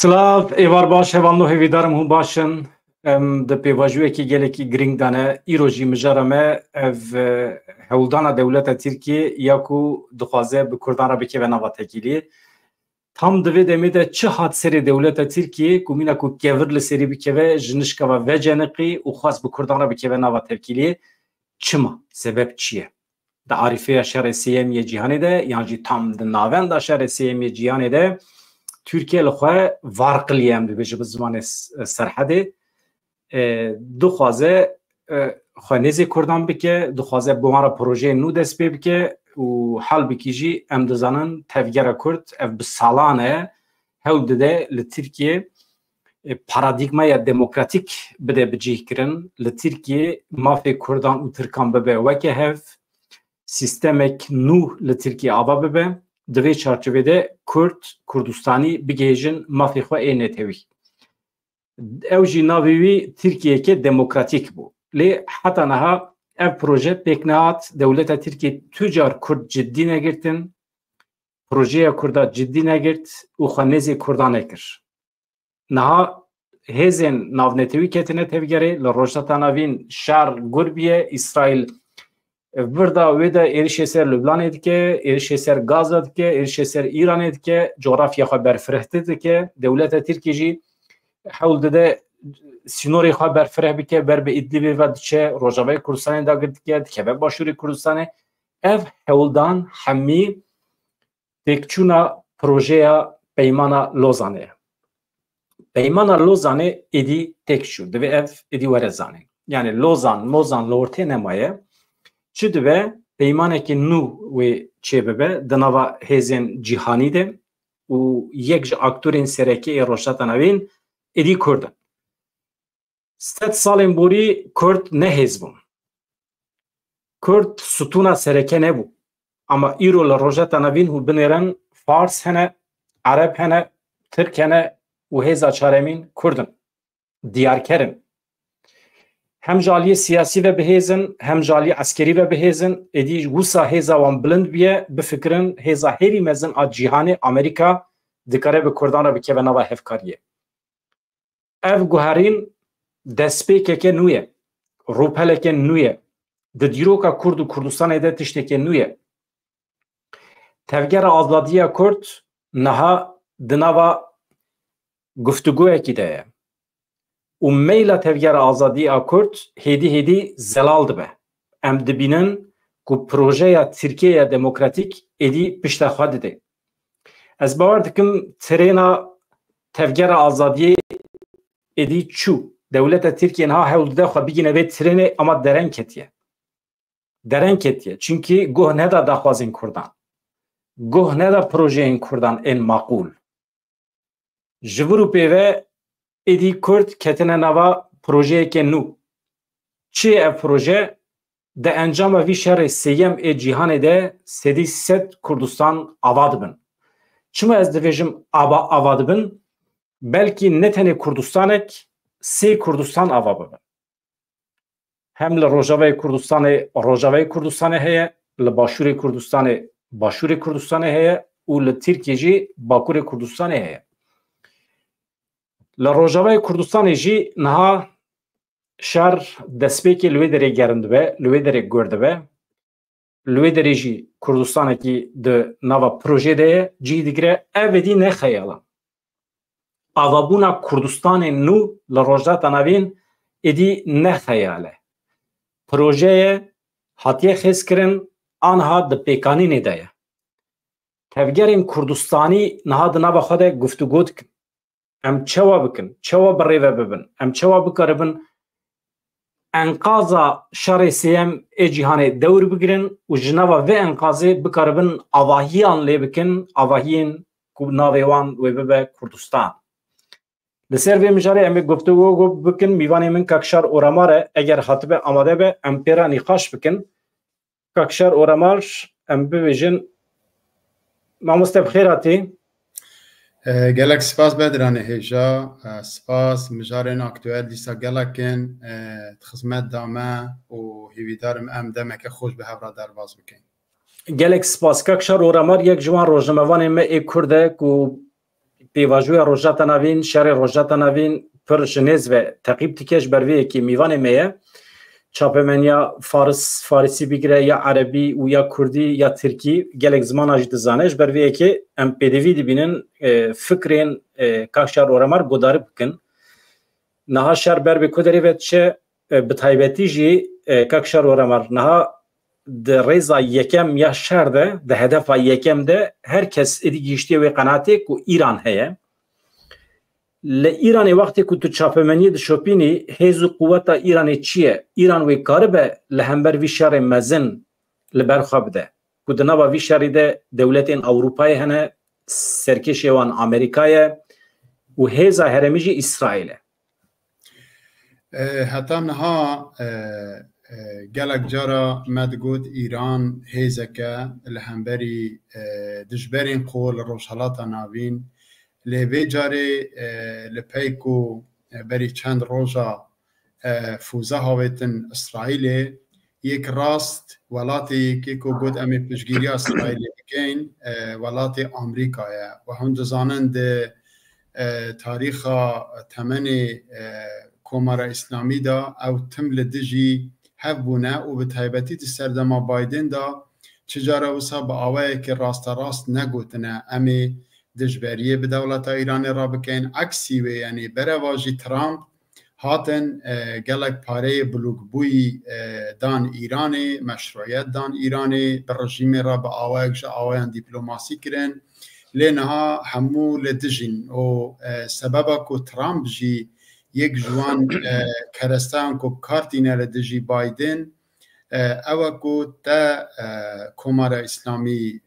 Slav evar baş hevanlo hevidarım hûn başin de pêvajiyekî gelekî girîng dane îro jî mijara me ev hewldana dewleta Tirkiye ya ku dixwaze bi Kurdan re bikeve nava tekîliyê. Tam divê demê de çi hat serê dewleta Tirkiye ku mîna ku kevir li serî bikeve ji nişkeva ve ceniqî û xwast bi Kurdan re bikeve nava tekîliyê. Çima? Sebep çi ye? Di arîfeya şerê sêyemî cîhanê de yan jî tam di navenda şerê sêyemî cîhanê de Türkiye li xwe var qiliye em dibêje bi zimanê serhedê dixwaze xwe nêzê Kurdan bike, dixwaze bi wan re projeyên nû dest pê bike û helbekî jî em dizanin tevgera Kurd ev bi salan e hewl dide li Tirkiye paradigmaya demokratîk bide bicihkirin. Li Tirkiye mafê Kurdan û Tirkan bibe weke hev, sîstemek nû li Tirkiye ava bibe. Di vê çarçovede Kurd, Kurdistanî bigêjin mafê xwe ê netewî. Ew jî navê wî Tirkiyeke demokratîk bû. Lê heta niha ev proje pêk nehat dewleta Tirkiye tucar Kurd ciddî negirtin, projeya Kurda ciddî negirt û xwe nêzê Kurdan nekir. Niha hêzên navnetewî ketine tevgerê li rojheta navîn şer Gurbiye, İsraîl Virda wê de êrişê ser Lübnanê dike, êrişê ser Gaza dike, êrişê ser İranê dike, coğrafya xwe berfirehtir dike. Dewleta Tirkiye jî hewl dide sînorê xwe berfireh bike, ber bi İdlibê ve diçe, Rojavayê Kurdistanê dagir dike, dikeve başûrê Kurdistanê. Ev hewldan hemî têkçûna projeya Peymana Lozanê ye. Peymana Lozanê êdî têkçû, divê ev êdî were zanîn. Yani Lozan li ortê nemaye. Çi dibe peymanekî nû wê çêbibe di nava hêzên cîhanî de û yek ji aktorên serekê ê rojheta navîn êdî Kurd in. Sed salên borî Kurd ne hêz bûn. Kurd stûna sereke nebû. Ama îro li rojheta navîn hûn binêrin Fars hene, Ereb hene, Tirk hene û hêza çaremîn Kurd in. Diyarkerin. Hem jaliyê siyasî ve bihêzin, hem jaliyê eskerî ve bihêzin, êdî wisa hêza wan bilind biye, bifikirin hêza herî mezin a cîhanê Amerîka dikare bi Kurdan re bikeve nava hevkariyê. Ev guherîn destpêkeke nû ye, rûpeleke nû ye. Di dîroka Kurd û Kurdistanê de tiştekê nû ye. Tevgera azadiya Kurd niha di nava guftugûyekî de ye. û meyla tevgera azadiya Kurd hêdî zelal dibe. Em dibînin ku projeya Tirkiyeya demokratîk êdî pişta xwe dide. Ez bawer dikim tirêna tevgera azadiyê êdî çû. Dewleta Tirkiye niha hewl dide xwe bigîne vê tirênê ama dereng ketiye. Dereng ketiye. Çünkü goh neda daxwazên Kurdan. Goh neda projeyên Kurdan ên maqûl. Ji vir û pêve êdî Kurd ketine nava projeyeke nû. Çi ev proje? Di encama vî şerê sêyem ê cîhanê de sedî sed Kurdistan ava dibin. Çima ez dibêjim ava dibin? Belkî ne tenê Kurdistanek, sê Kurdistan ava bibin. Hem li Rojavayê Kurdistanê heye, li Başûrê Kurdistanê heye û li Tirkiye jî Bakurê Kurdistanê heye. Li Rojavayê Kurdistanê jî niha şer destpêkê li wê derê gerin dibe, li wê derê gur dibe. Li wê derê jî Kurdistanekî di nava projê de ye, cih digire ev êdî ne xeyala. Avabûna Kurdistanê nû li rojheta navîn êdî ne xeyal e. Projeye hatiye xêzkirin anha di pêkanînê de ye. Tevgerên Kurdistanî niha di nava xwe de guftugû dikin. Em çawa bikin, çawa birêve bibin, em çawa bikaribin enqaza şerê sêyem ê cîhanê dewr bigirin û ji nava vê enqazê bikaribin avahiyan lê bikin, avahiyên ku navê wan wê bibe Kurdistan. Li ser vê mijarê em ê guftugû bikin, mîvanê min Kakşar Oramar e, eger hatibe amade be em pêra nîqaş bikin. Kakşar Oramar em bibêjin mamoste bi xêr hatî. Gelek spas bedranê hêja, spas mijarên aktûel dîsa gelekin xizmet dame û hêvîdarim em demeke xweş bi hev re derbas bikin. Gelek spas. Kakşar Oramar yek ji wan rojnamevanên me ê Kurd e ku پیواژوی روجاتا نوین شهر روجاتا نوین پر جنیز و تقیب تکش بروی که میوان میه چاپمنیا فارسی بگیره یا عربی و یا کردی یا ترکی گلک زمان اجد زانش بروی که ام پی دی وی دی بینن فکرین کاکشار اورمار گودار بکن نها شهر بر به کدری و چه بتایبتی جی کاکشار اورمار نها ده ریزا یکم یا شهر ده هدف یکم ده هر کس ادی گیشتی و قناعتی که ایران هیه لإيران وقتی که تو چاپمنی د شوپینی هیزو قوت ایرانی چیه ایران وی کاربه لهمبر وی شهر مزن لبرخواب ده که دنبا وی شهری ده دولتین اوروپای هنه سرکش وان امریکای و هیزا هرمیجی اسرائیل حتی نها گلک جارا مدگود ایران هیزکه لهمبری دجبرین قول روشهلاتا ناوین لبی جاری لپیکو بری چند روزا فوزه هاویتن اسرائیل یک راست ولاتی که کو گود امی پشگیری اسرائیل بکین ولاتی آمریکایه و هم جزانند تاریخ تمنی کومار اسلامی دا او تمل دجی هفبونه و به تایبتی سردما بایدن دا چجاره وسا با آوه که راست نگوتنه امی دجبریه به دولت ایران را بکن عکسی و یعنی برواجی ترامپ هاتن گلک پاره بلوگبوی دان ایرانی مشروعیت دان ایرانی بر رژیم را به آوائن دیپلوماسی کرن لینها همو لدجین و سببا که ترامپ جی یک جوان کرستان که کارتینه لدجی بایدن اوه کو تا کومار اسلامی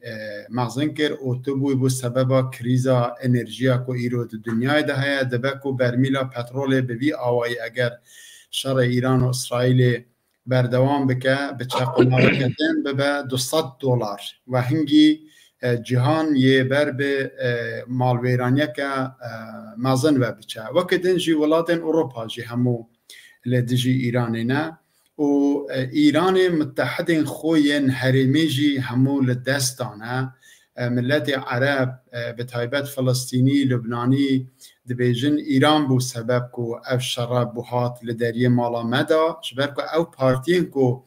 مغزن کر او تو بوی بو سببا کریزا انرژیا کو ایرو دنیای ده هیا دبه کو برمیلا پترول بوی آوائی اگر شر ایران و اسرائیل بردوام بکه بچه قمار کردن ببه $200 و هنگی جهان یه بر به مالویرانیه که مغزن و بچه وکدن جی ولادن اروپا جی همو لدجی ایرانی نه و ایران متحد خوین هرمیجی همو لدستانه ملت عرب به تایبت فلسطینی لبنانی دبیجن ایران بو سبب کو اف شراب بوهات لدریه مالا مدا شبر کو او پارتین کو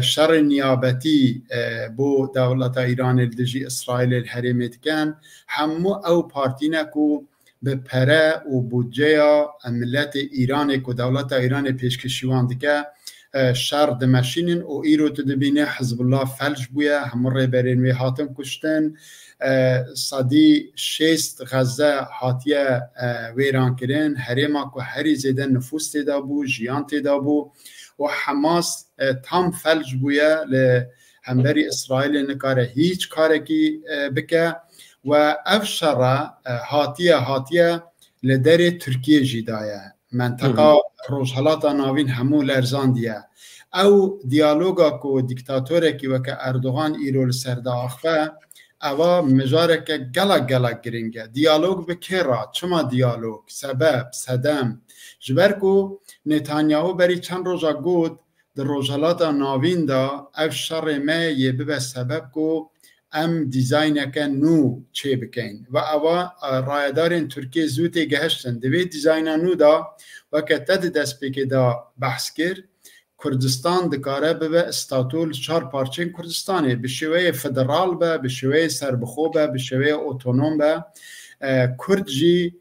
شر نیابتی بو دولت ایران لدجی اسرائیل الهرمت کن همو او پارتینه کو به پره و بودجه ملت ایران کو دولت ایران پیشکشیوان دکه شر دمشینن و ایرو تدبینه حزب الله فلج بویا همون برین وی هاتن کشتن صدی 6 غزه هاتیه ویران کرن هریما که هری زیدن نفوس تیدا بو جیان تیدا بو و حماس تام فلج بویا لهمبری اسرائیل نکاره هیچ کاره کی بکه و افشره هاتیه لدر ترکیه جیدایه منطقه روشهلاتا ناوین همو لرزاندیه او دیالوگا کو دیکتاتوره کی وکه اردوغان ایرول سرداخفه اوا مجاره که گلک گرینگه دیالوگ بکیرا چما دیالوگ سبب صدم جبرکو نتانیاهو بری چند روزا گود در روشهلاتا ناوین دا اف شر ما یه ببه سبب کو ام دیزاین که نو چه بکن و اوا رایدارین ترکیه زوتی گهشتن دوی دیزاین نو دا و که تد دست بکی دا بحث کرد کردستان دکاره به استاتول 4 پارچین کردستانه به شوی فدرال به شوی سربخو به شوی اتونوم به کرد جی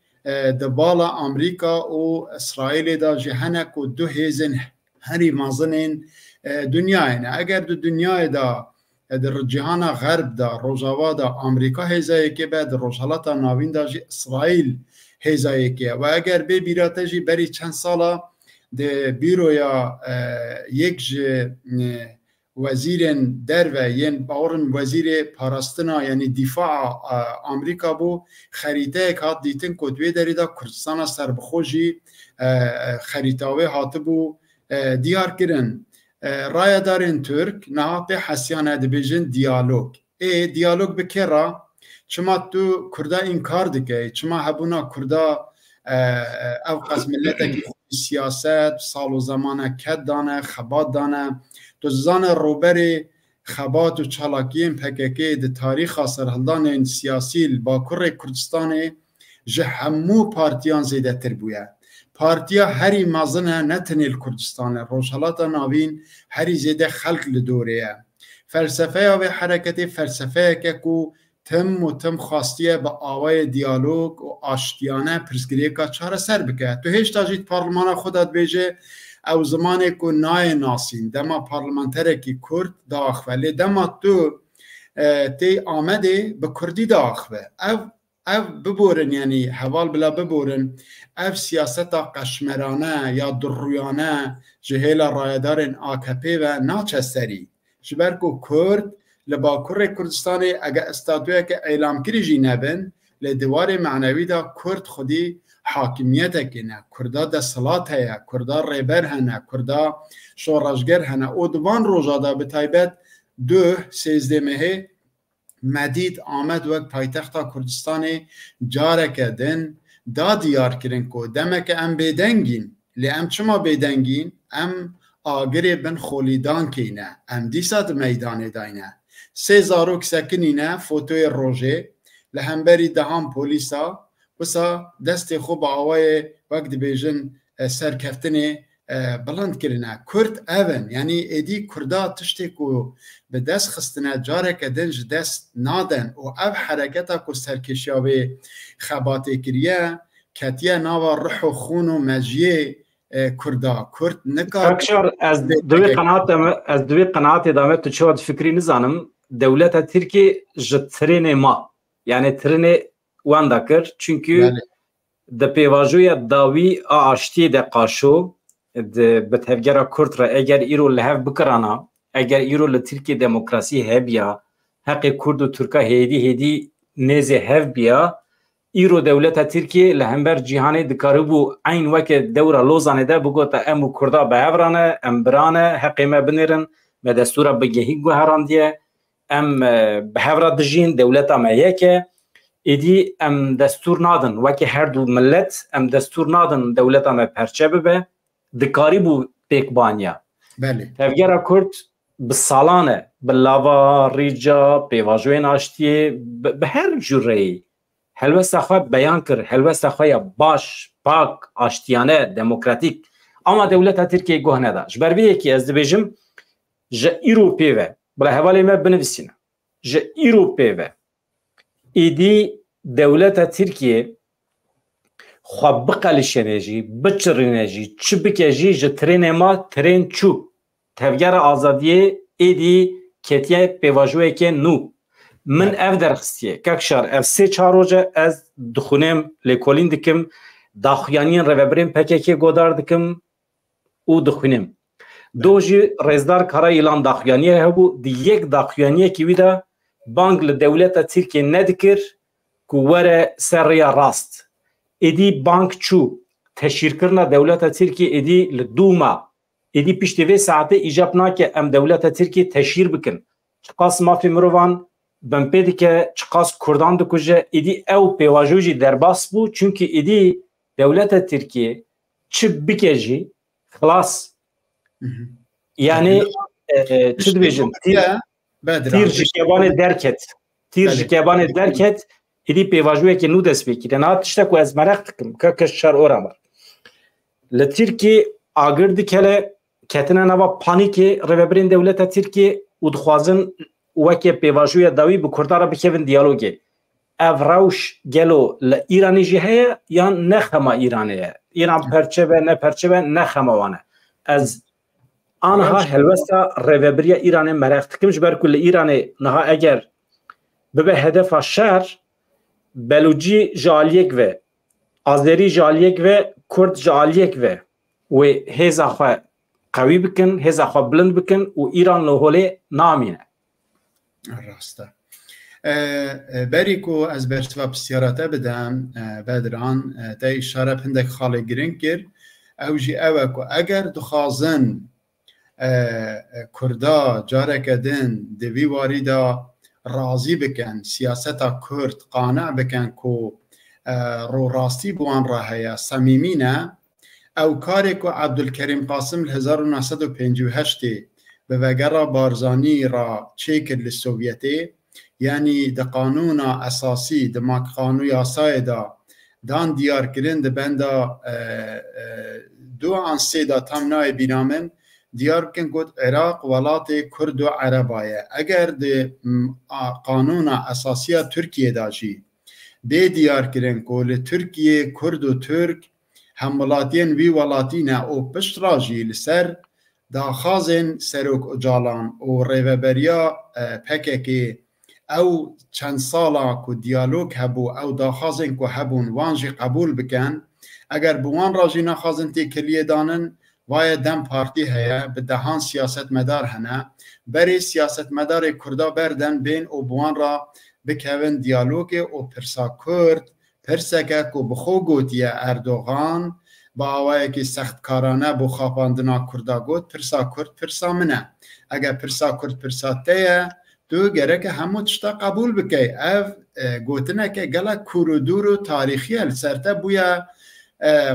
دبالا امریکا و اسرائیل دا جهنک و دو هیزن هری مازنین دنیای نه اگر دو دنیای دا در جهان غرب دا روزاوا دا امریکا هیزایی که بعد روشهلاتا ناوین دا اسرائیل هیزایی که و اگر به بیراته جی بری چند سالا ده بیرویا یک وزیر در و ین باورن وزیر پاراستنا یعنی دفاع امریکا بو خریطه یک هات دیتن کدوی داری دا کردستان سربخوشی خریطاوی هات بو دیار کرن رای دارن ترک نهات حسیانه دبیجن دیالوگ دیالوگ بکرا چما تو کرده انکار دکه چما هبونا کرده او قسم ملت سیاست سال و زمان کد دانه خبات دانه تو زان روبری خبات و چالاکیم پککی ده تاریخ سرهلدان سیاسی با کره کردستان جه همو پارتیان زیده تر بویه پارتیا هری مازنه نتنی الکردستان روشالاتا ناوین هری زیده خلق لدوره فلسفه و حرکت فلسفه که کو تم و تم خواستیه با آوای دیالوگ و آشتیانه پرسگریه که چاره سر بکه تو هیچ تاجید پارلمان خودت بیجه او زمانی که نای ناسین دما پارلمانتره که کرد داخوه دما تو تی آمده به کردی داخوه او ببورن یعنی حوال بلا ببورن او سیاست قشمرانه یا درویانه جهیل رایدار آکپی و ناچستری جبرکو کرد لبا کردستان اگه استاتویه که اعلام کری جی نبن لدوار معنوی دا کرد خودی حاکمیت کنه کردا دستلات هیا کردا ریبر هنه کردا شورشگر هنه او دوان روژا دا به تایبت 2-13 مهه مدید آمد وقت پایتخت کردستان جاره کردن دا دیار کرن که دمک ام بیدنگین لی ام چما بیدنگین ام آگری بن خولیدان کینه ام دیسات میدان داینه 3 زاروک سکنینه فوتوی روژه لهمبری دهان پولیسا وسا دست خوب آوای وقت بیجن سرکفتن بلند کرنه کرد اون یعنی ایدی کردا تشتی کو به دست خستنه جاره که دنج دست نادن و او حرکتا کو سرکشیاوی خباته کریه کتیه ناوا روح و خون و مجیه کردا کرد نکار اکشار از دوی قناعت دامه تو چود فکری نزانم دولت ترکی جترین ما یعنی ترین وان دکر چونکه ده پیواجوی داوی آشتی ده قاشو به تفجیر کرد را اگر ایرو لحف بکرانا اگر ایرو لترکی دموکراسی هبیا حق کرد و ترکا هیدی نیزه هف بیا ایرو دولت ترکی لهمبر جهانی دکاربو عین وقت دورا لوزانه ده بگو تا امو کردا به هفرانه ام برانه حقی ما بنیرن به دستورا بگهی گو هراندیه ام به هفرا دجین دولتا ما یکه ایدی ام دستور نادن وکی هر دو ملت ام دستور نادن دولتا ما پرچه ببه دکاری بو پیکبانیا تفگیر کرد بسالانه بلاوا ریجا پیواجوین آشتیه به هر جوری هلوست خواه بیان کر هلوست خواه باش پاک آشتیانه دموکراتیک اما دولت ترکیه گوه نده جبرویه که از دبیجم جه ایرو پیوه بلا حوالی ما بنویسینه جه ایرو پیوه ایدی دولت ترکیه خواه بقلشه نجی بچر نجی چی بکجی جه ترین ما ترین چو تفگر آزادیه ایدی کتیه پیواجوه که نو من اف درخستیه ککشار اف 3-4 روزه از دخونم لیکولین دکم داخیانین روبرین پککی گودار دکم او دخونم دوجی رزدار کارا ایلان داخیانیه هبو دی یک داخیانیه که ویدا بانک لدولت ترکیه ندکر که وره سریا راست ایدی بانک چو تشیر کرنا دولت ترکیه ایدی لدوما ایدی پیشتوی ساعته ایجاب ناکه ام دولت ترکیه تشیر بکن چقاس مافی مروان بم پیدی که چقاس کردان دو کجه ایدی او پیواجوجی درباس بو چونکه ایدی دولت ترکیه چه بکجی خلاص یعنی چه دویجن تیر جکیبان درکت ایدی پیواجوی که نو دست بکیده نه تشتا که از مرق تکم که کشتر اورا بر لترکیه آگردی که کتنه نوا پانیکی روبرین دولت ترکیه و دخوازن وکی پیواجوی داوی به کردارا بکیون دیالوگی افراوش گلو لایرانی جهه یا نخما ایرانیه ایران پرچه به نه پرچه به نخما وانه از آنها هلوستا روبریا ایران مرخت کمش برکل ایران نها اگر به هدف شهر بلوچی جالیک و آذری جالیک و کرد جالیک و هزا خو قوی بکن هزا خو بلند بکن و ایران لهوله نامینه راسته بریکو از برشتوا بسیاراته بدم بدران تا اشاره پندک خاله گرنگ کرد اوجی اوکو اگر دخوازن کردا جاره کدن دوی واریدا راضی بکن سیاستا کرد قانع بکن کو رو راستی بوان راهیا صمیمینه او کاری که عبدالکریم قاسم 1958 به وگرا بارزانی را چیکر لسوویتی یعنی ده قانون اساسی ده ماک قانون یاسای دا دان دیار کردن ده بندا دو آن سه دا تام نای بینامن دیار کن گوت عراق ولات کرد و عربایه اگر ده قانون اساسی ترکیه داشی به دیار کردن که ترکیه کرد و ترک هم ولاتین وی ولاتینه او پشت راجی لسر داخازن سروک اجالان و ریوبریا پککی او چند سالا که دیالوگ هبو او داخازن که هبون وانجی قبول بکن اگر بوان راجی نخازن تی کلیه دانن وای دم پارتی هیا به دهان سیاست مدار هنه بری سیاست مدار کردا بردن بین او بوان را بکوین دیالوگ او پرسا کرد پرسا که بخو گوتیه اردوغان با آوائه که سخت کارانه بو خواپاندنا کردا گوت پرسا کرد پرسا منه اگر پرسا کرد پرسا تیه تو گره که همو تشتا قبول بکی او گوتنه که گله کورودور و تاریخی سرته بویا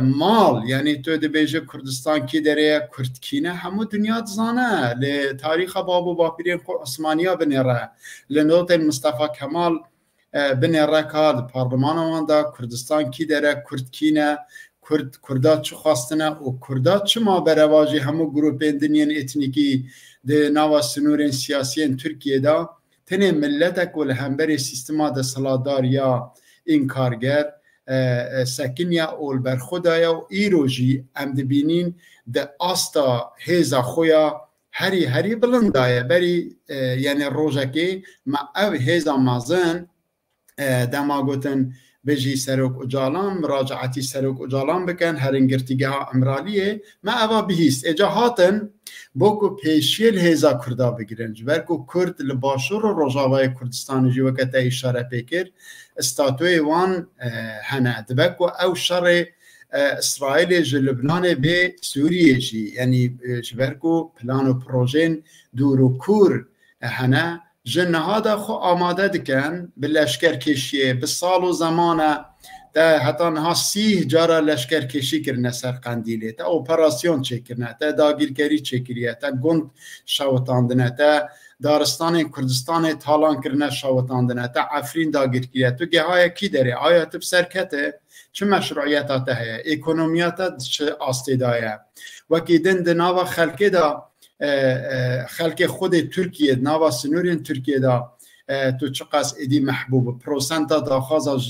مال یعنی تو ده بیجه کردستان کی داره کرد کینه همو دنیا زانه لتاریخ بابو باپیرین خو عثمانیا بنیره لنوت مصطفی کمال بنیره کاد پارلمان وانده کردستان کی داره کرد کینه کردات چه خواستنه و کردات چه ما برواجی همو گروپین دنیان اتنیکی ده نوا سنورین سیاسیین ترکیه دا تنه ملتک و لهمبری سیستما ده سلادار یا این کارگر سکنیا اول بر خدایا و ایروجی ام دبینین ده آستا هیزا خویا هری بلندایه بری یعنی روژکی ما او هیزا مازن دما گوتن بجی سروک اجالان مراجعتی سروک اجالان بکن هرنگرتیگه ها امرالیه ما اوه بهیست اجا هاتن بوکو پیشیل هیزا کردا بگیرن جبرکو کرد لباشور و روژاوای کردستان جی وقت اشاره پیکر استاتوی وان هنه دبکو او شر اسرائیل جی لبنان به سوریه جی یعنی جبرکو پلان و پروژین دورو کور هنه جنها دا خو آماده دکن به لشکر کشیه به سال و زمانه تا حتی نها 30 جارا لشکر کشی کرنه سر قندیله تا اپراسیون چه کرنه تا داگیرگری چه کریه تا گند شوتاندنه تا دارستان کردستان تالان کرنه شوتاندنه تا عفرین داگیر کریه تو گه های کی داره آیا تو بسرکته چه مشروعیت ها هیا اکونومیات چه آستیدایه وکی دن دناوا خلقه دا خلق خود ترکیه ناوا سنورین ترکیه دا تو چقاس ایدی محبوب پروسنتا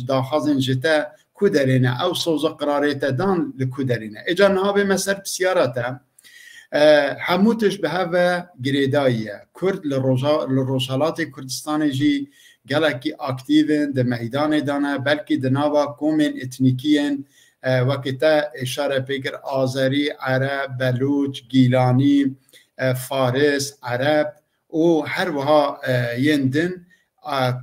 داخازن جتا کودرینه او سوزا قراریت دان لکودرینه اجا نها به مصر بسیاراتا هموتش به هوا گریداییه کرد لروشالات کردستان جی گلکی اکتیون ده میدان دانه بلکه ده ناوا کومین اتنیکین وقتا اشاره پیکر آذری، عرب، بلوچ، گیلانی فارس عرب و هر وها یندن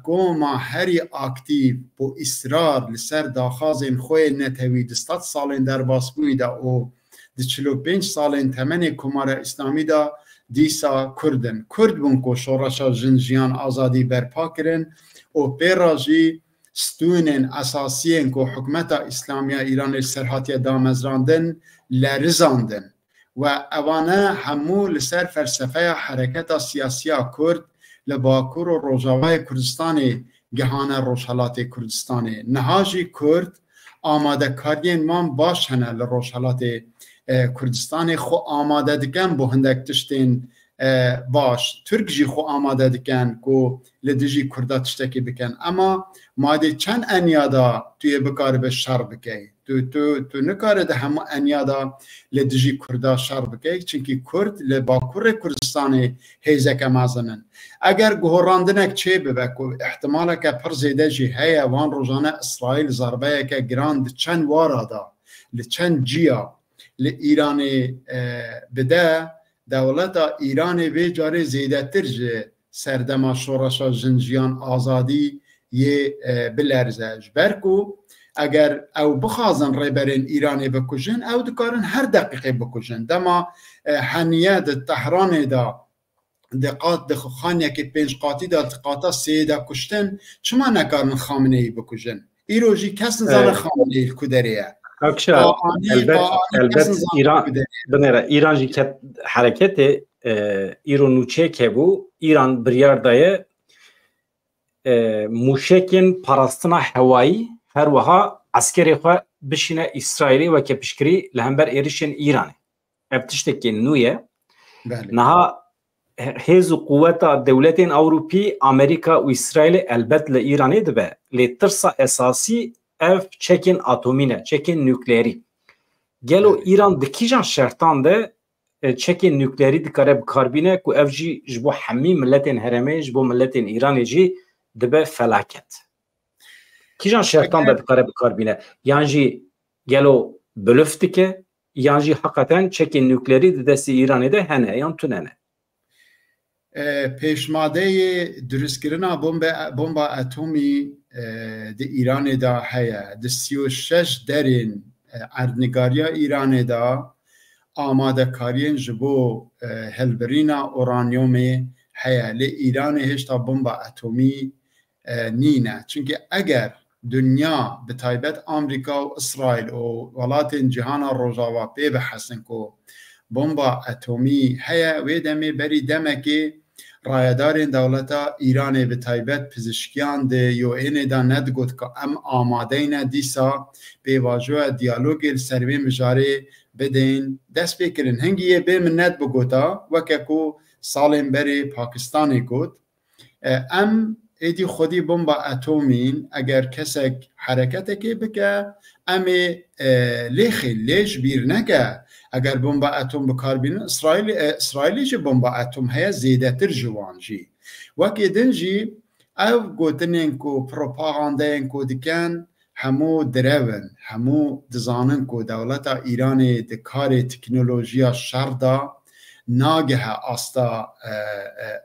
کوما هری اکتیو با اصرار لسر داخازین خوی نتوی دستات سالین در باسبوی دا و ده 45 سالین تمن کمار اسلامی دا دیسا کردن کرد بون کو شورشا جنجیان آزادی برپا کرن و پیراجی ستونن اساسیین کو حکمت اسلامی ایران سرحاتی دامزراندن لرزاندن و اوانه همو لسر فلسفه حرکت سیاسی کرد لباکور و روژاوای کردستان گهانه روشالات کردستان نهاجی کرد آماده کارین من باش هنه لروشالات کردستان خو آماده دکن بو هندک تشتین باش ترک جی خو آماده دکن کو لدجی کردا تشتکی بکن اما ماده چند انیادا توی بکار به شر بکی تو نکاره ده همه انیادا لدجی کردا شر بکی چونکی کرد لباکور کردستان هیزک مازنن اگر گهراندنک چه ببکو احتمالا که پر زیده جی هیا وان روزانه اسرائیل ضربه که گراند چند وارادا لچند جیا لإيران بده دولت ایران وی جاره زیده تر سردما شورشا جنجیان آزادی یه بلرزه برکو اگر او بخوازن ریبرین ایرانی بکشن او دکارن هر دقیقه بکشن دما حنیه ده تهران دا دقات ده خانیه که 5 قاطی دا دقاتا 3 دا کشتن چما نکارن خامنه ای بکشن ایروژی کس نزان خامنه ای کدریه اکشا البته ایران جی که حرکت ایرانوچه که بو ایران بریاردای موشکین پاراستنا هوایی هر وها عسكري خو بشینه اسرائیلی و که پشکری لهمبر ایرشن ایرانی ابتشتکی نویه نها هیز و قوت دولتین اوروپی امریکا و اسرائیل البته لایرانی دبه لترس اساسی اف چکین اتمینه چکین نوکلیری گلو ایران دکیجان شرطان ده چکین نوکلیری دکاره بکاربینه کو اف جی جبو حمی ملتین هرمه جبو ملتین ایرانی جی دبه فلاکت کیجان شرطان ده دکاره بکاربینه یعنی جی گلو بلفتی که یعنی جی حقیقتا چکین نوکلیری ده دستی ایرانی ده هنه یان تو نه پیشماده درستگرنا بمبا اتمی ده ایران دا هیا ده 36 درین اردنگاریا ایران دا آماده کارین جبو هلبرینا اورانیومی هیا لی ایران هشتا بمبا اتمی نینه چونکه اگر دنیا به تایبت آمریکا و اسرائیل و ولات جهان روزاوا پی بحثن کو بمبا اتمی هیا ویدمی بری دمکی رایدارین دولتا ایران به تایبت پزشکیان ده یو این دا ندگوت که ام آماده این دیسا به واجه دیالوگ سروی مجاره بدین دست بکرین هنگیه به من ند بگوتا وکه کو سالین بری پاکستانی گوت ام ایدی خودی بمبا اتومین اگر کسک حرکت که بکه امی لیش بیر نکه اگر بمبا اتم بکار بین اسرائیلی چه بمبا اتم هیا زیده تر جوان جی وکی دن جی او گوتنین کو پروپاگاندین کو دکن همو درون همو دزانن کو دولتا ایران دکار تکنولوژیا شردا ناگه آستا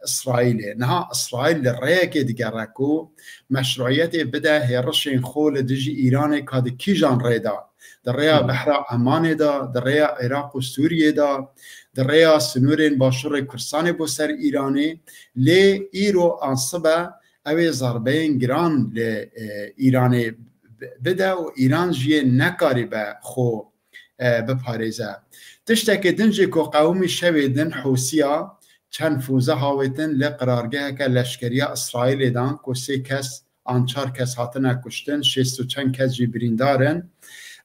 اسرائیل نه اسرائیل ریک دیگر کو مشروعیت بده هرشین خول دجی ایران کاد کیجان ریدا در ریا بحر عمان دا در ریا عراق و سوریه دا در ریا سنورین باشور کرسان بو سر ایرانی لی ایرو انصبه اوی ضربین گران لی ایرانی بده و ایران جیه نکاری به خو بپاریزه تشتکی دنجی که قومی شویدن حوسیا چند فوزه هاویتن لی قرارگه که لشکریه اسرائیل دان که 3 کس آنچار کس هاتنه کشتن 6 و چند کس جی بریندارن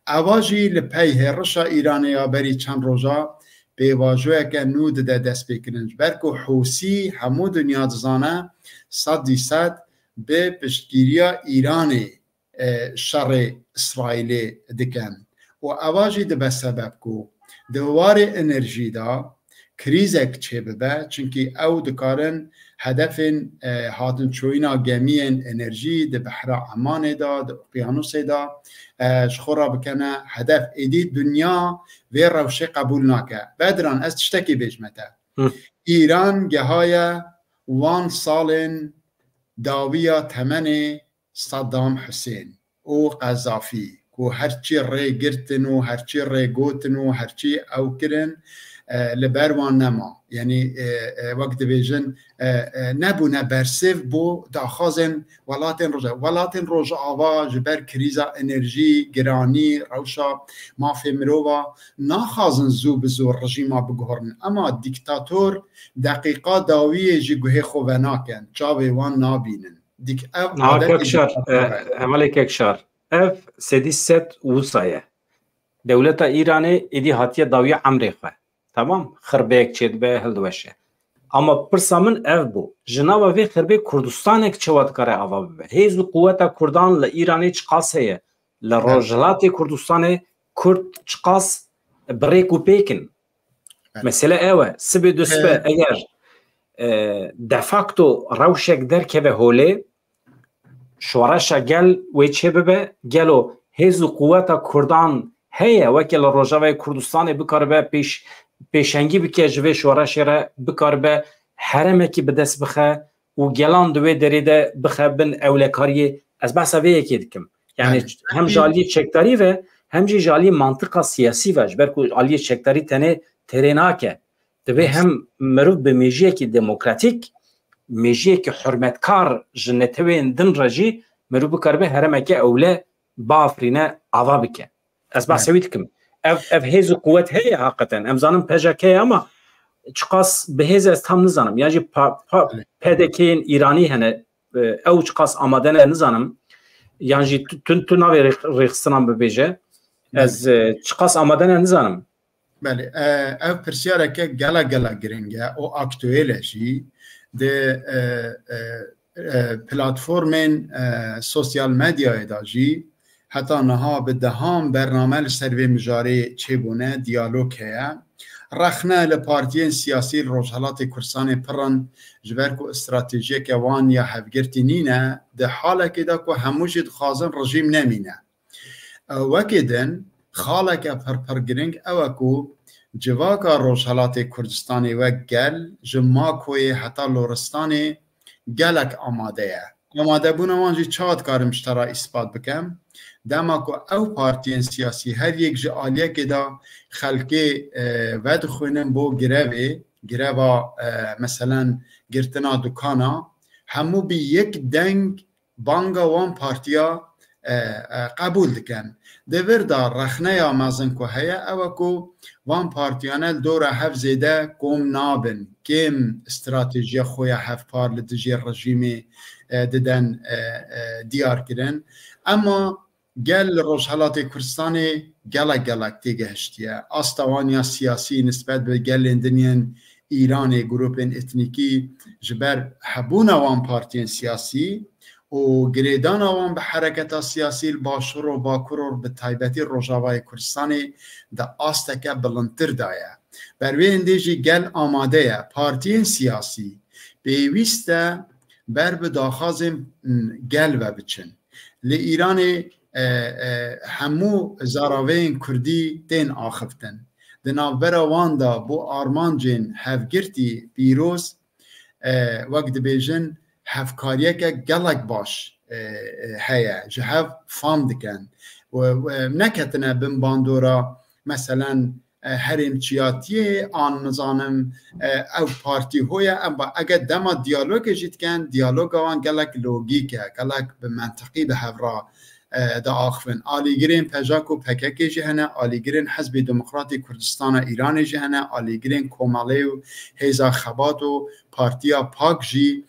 اواجی لپی هرشا ایرانی بری چند روزا به واجوه که نود ده دست بکننج برکو حوسی همو دنیا دزانه 100% به پشتگیری ایرانی شر اسرائیلی دکن و اواجی ده به سبب کو دوار انرژی دا کریزک چه ببه چونکه او دکارن هدف هاتن چوینا گمین انرژی ده بحر عمان دا ده اقیانوس دا شخورا بکنه هدف ایدی دنیا و روشه قبول نکه بدران از تشتکی بیجمته ایران گهای 1 سال داویا تمن صدام حسین و قذافی و هرچی ری گرتن و هرچی ری گوتن و هرچی او کرن لبروان نما یعنی وقت بیجن نبونه برسیف بو داخازن ولاتن روژا آوا جبر کریزا انرژی گرانی روشا مافی مرووا ناخازن زو بزور رژیما بگهرن اما دیکتاتور دقیقا داوی جگوه خووناکن چاوی وان نابینن عملی ککشار اف سدی ست وصایه دولت ایرانی ایدی هاتیه داوی عمری خواه تمام خربه چید به هلدوشه اما پرسامن اف بو جناوا وی خربه کردستان یک چواد کاره آوا ببه هیز قوت کردان ل ایرانی چقاس هیه ل روجلات کردستان کرد چقاس بریک و پیکن مثلا اوه سبی دوسبه اگر دفاکتو روشک در که به هوله شورشا گل وی چه ببه گلو هیز قوت کردان هیه وکل روجاوی کردستان بکار به پیشنگی بکه جوی شورش را بکار به حرمه که به دست بخه و گلان دوی دریده بخه بن اولکاری از بحث وی یکی دکم یعنی هم جالی چکتاری و هم جالی منطقه سیاسی و جبر که جالی چکتاری تنه تریناکه دوی هم مروف به میجیه که دموکراتیک میجیه که حرمتکار جنتوین دن رجی مروف بکار به حرمه که اوله بافرینه آوا بکه از بحث وی دکم اف هیز قوت هی حقیقتا امزانم پجاکه اما چقاس به هیز است هم نزانم یعنی پدکین ایرانی هنه او چقاس آماده نزانم یعنی تو ناوی ریخستنان ببیجه از چقاس آمدن نزانم. بله او پرسیاره که گلا گرنگه او اکتویلشی ده پلاتفورمین سوسیال مدیا داجی حتی نها به دهام برنامه سروی مجاری چه بونه دیالوگ هیا رخنه لپارتیین سیاسی روشالات کرسان پرن جبرکو استراتژی که وان یا هفگرتی نینه ده حاله که دا که هموشید خازن رژیم نمینه وکیدن خاله که پرگرنگ اوکو جواکا روشالات کردستانی و گل جماکوی حتی لورستانی گلک آماده بونه وانجی چاد کارمشترا اثبات بکم دما که او پارتیین سیاسی هر یک جعالیه که دا خلقی ود خوینن بو گروه مثلا گرتنا دکانا همو بی یک دنگ بانگا وان پارتیا قبول دکن دور دا رخنه یا مازن که هیا او که وان پارتیانل دور هف زیده کم نابن کم استراتیجی خوی هف پار لدجی رژیمی ددن دیار کرن اما گل روشالات کردستانی گلک تیگه هشتیه آستوانیا سیاسی نسبت به گل اندنین ایران گروپین اتنیکی جبر حبون وان پارتین سیاسی و گریدان وان به حرکت سیاسی باشور و باکرور به تایبتی روشاوای کردستانی دا آستکه بلندتر دایه بروی اندیجی گل آماده پارتین سیاسی بیویسته بر به داخازم گل و بچن لی ایران همو زاراوین کردی دین آخفتن دنابر واندا بو آرمانجین هفگرتی بیروز وقت بیجن هفکاریه که گلک باش هیا جه هف فام دکن و نکتنه بین باندورا مثلا هریم چیاتیه آن نظانم او پارتی هویا اما اگر دما دیالوگ جید کن دیالوگ آوان گلک لوگیکه گلک به منطقی به هفرا دا آخفن آلیگرین پجاکو پککی جهنه آلیگرین حزب دموکراتی کردستان ایران جهنه آلیگرین کوماله و هیزا خبات و پارتیا پاک جی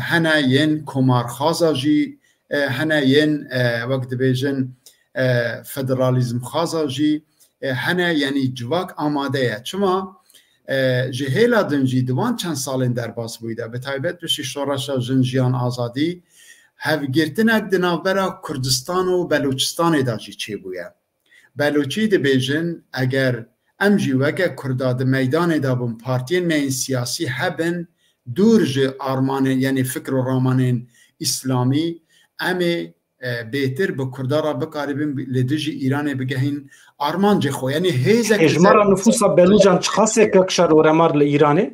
هنه ین کمارخازا جی هنه ین وقت بیجن فدرالیزم خازا جی هنه یعنی جواک آماده چما جهیلا دنجی دوان چند سالین در باز بویده به تایبت بشی شورش جنجیان آزادی هفگرتنک دنابرا کردستان و بلوچستان داجی چه بویه بلوچی ده بیجن اگر امجی وگه کرداد میدان دابون پارتین مین سیاسی هبن دورج آرمان یعنی فکر و رامان اسلامی امی بهتر به کردارا بکاربیم لدجی ایران بگهین آرمان جه خو یعنی هیزه اجمارا نفوسا بلوچان چخاصه ککشار و رمار لإیرانه؟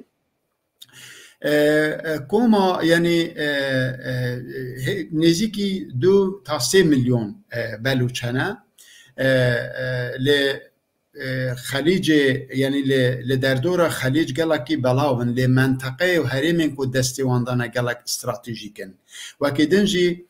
کوما یعنی نزدیکی 2 تا 3 میلیون بلوچانه ل خلیج یعنی ل دردور خلیج گلکی بلاون ل منطقه و حریم کو دستیواندانه گلک استراتژیکن و کدنجی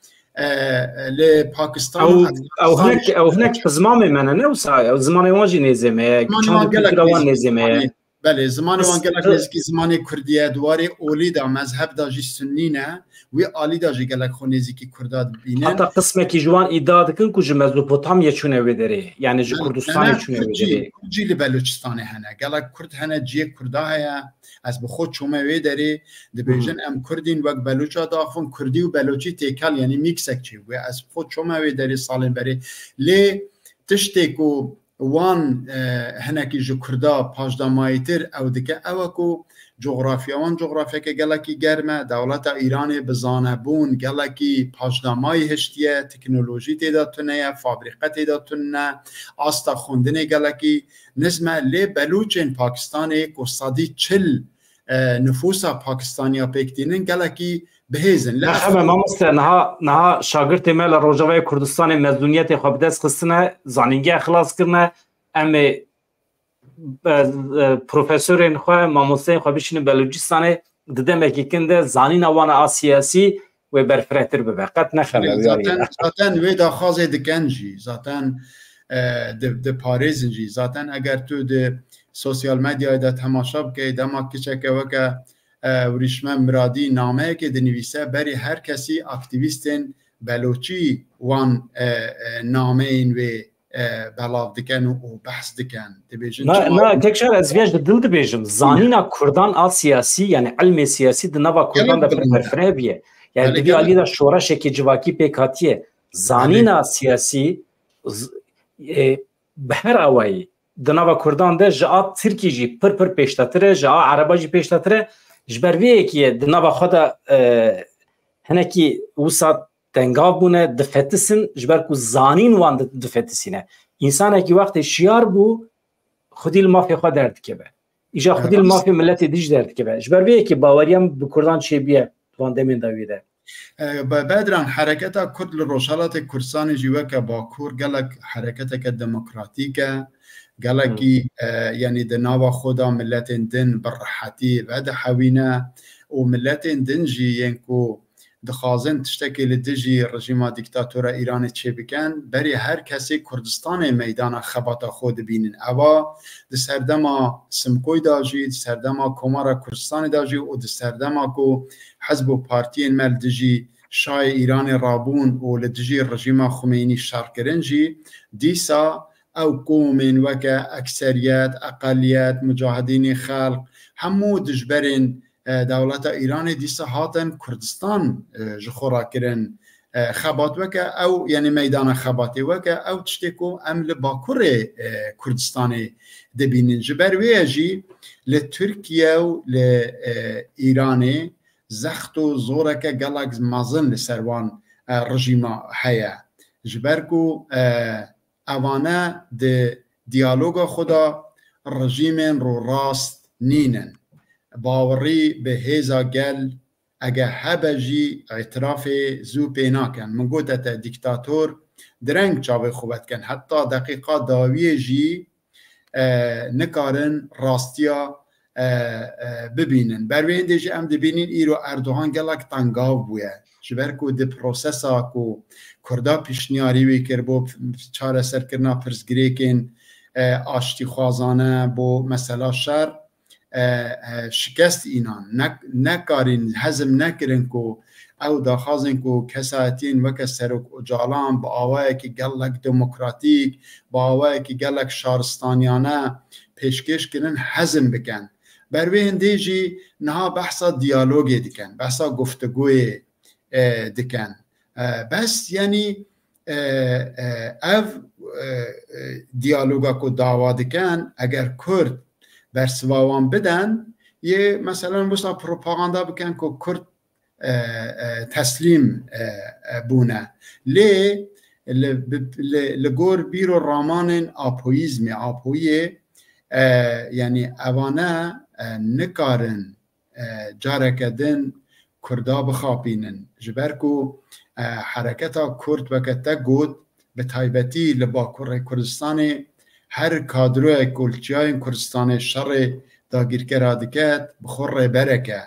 ل پاکستان او هناك زمان منه نه او زمان واجی نزمه چون گلک نزمه بله زمان وان گلک نزدیکی زمان کردیه دواره اولی دا مذهب دا جی سنی نه وی آلی دا جی گلک خو نزدیکی کرداد بینن حتی قسمه کی جوان ایداد کن که مزوپوتامیا چونه وداره یعنی جو کردستان چونه وداره جی لبلوچستان هنه گلک کرد هنه جی کرده هیا از بخود چومه وداره دبیجن ام کردین وقت بلوچا دافون کردی و بلوچی تیکل یعنی میکسک چی و از خود چومه وداره سالن بره لی تشتیکو وان هنکی جو کردا پاجدامایتر او دکه او کو جغرافیاوان جغرافیا که گلکی گرمه دولت ایران بزانه بون گلکی پاجدامای هشتیه تکنولوژی تیداتونه فابریقه تیداتونه آستا خوندن گلکی نظمه لی بلوچین پاکستانی کستادی 40 نفوسا پاکستانیا پیکتینن گلکی بهیزن نه ما نه شاگرد مال روجاوی کردستان مزدونیت خوب دست خستنه زانینگی خلاص کرنه اما پروفسورین خو ماموسین خو بشین بلوچستان ددم کی کنده زانین وان آسیاسی و برفرتر به وقت نخره ذاتن وی دا خاز دکنجی ذاتن د پاریزنجی ذاتن اگر تو د سوشال مدیا دا تماشا بکی دما کچکه وکه وریشمه مرادی نامه که دنویسه بری هر کسی اکتیویستین بلوچی وان نامین و بلاف دکن و بحث دکن نه تکشار از ویج دل دبیجم زانینا کردان آل سیاسی یعنی علم سیاسی دنوا کردان دا پرفره بیه یعنی دوی آلی دا شورش که جواکی پیکاتیه زانینا سیاسی به هر آوایی دنوا کردان ده جا ترکی جی پر پیشتاتره جا عربا جی پیشتاتره جبرویه که دنوا خدا هنکی وسط تنگاب بونه دفتسن جبرکو زانین وان دفتسینه انسان که وقت شیار بو خودی المافی خود درد که به ایجا خودی المافی ملت دیج درد که به جبرویه که باوریم بکردان چه بیه وان دمین داویده بدران حرکت کرد لروشالات کردستان جیوه که باکور گلک حرکت که دموکراتیکه گلکی یعنی دناوا خدا ملت دن برحتی و ده حوینه و ملت دن جی ینکو دخوازن تشتکی لدجی رژیم دیکتاتور ایران چه بکن بری هر کسی کردستان میدان خبات خود بینن اوا دسردما سمکوی داجی دسردما کمار کردستان داجی و دسردما کو حزب و پارتی مل دجی شای ایران رابون و لدجی رژیم خمینی شارکرنجی دیسا او قومین وکا اکثریت اقلیت مجاهدین خلق همو دجبرین دولت ایران دیسا هاتن کردستان جخورا کرن خبات وکا او یعنی میدان خباتی وکا او تشتکو امل باکور کردستان دبینین جبر ویجی لترکیه و لإیران زخت و زورکا گلک مازن لسروان رژیما هیا جبرکو اوانه ده دیالوگا خدا رژیمن رو راست نینن باوری به هزا گل اگه هبجی اعتراف زو پیناکن من گوته دیکتاتور درنگ چاوی خوبت کن حتی دقیقا داویه جی نکارن راستیا ببینن بروین دیجی ام دبینین ایرو اردوغان گلک تنگاو بویه جبرکو دی پروسسا کو کردا پیشنیاری وی کر بو چاره سر کرنا پرسگریکن آشتی خوازانه بو مثلا شر شکست اینان نکارین هزم نکرن کو او داخازن کو کساتین وک سرک اجالان با آوائه که گلک دموکراتیک با آوائه که گلک شارستانیانه پیشکش کنن هزم بکن بروی هندیجی نها بحثا دیالوگی دکن بحثا گفتگوی دکن بس یعنی او دیالوگا کو دعوا دکن اگر کرد برسواوان بدن یه مثلا بسا پروپاگاندا بکن که کرد تسلیم بونه لگور بیرو رامان آپویزم آپویه یعنی اوانه نکارن جارکدن کردا بخابینن جبرکو حرکتا کرد وکتا گود به تایبتی لباکور کردستان هر کادروی کلچیای کردستان شر داگیرکر دکت بخور برکه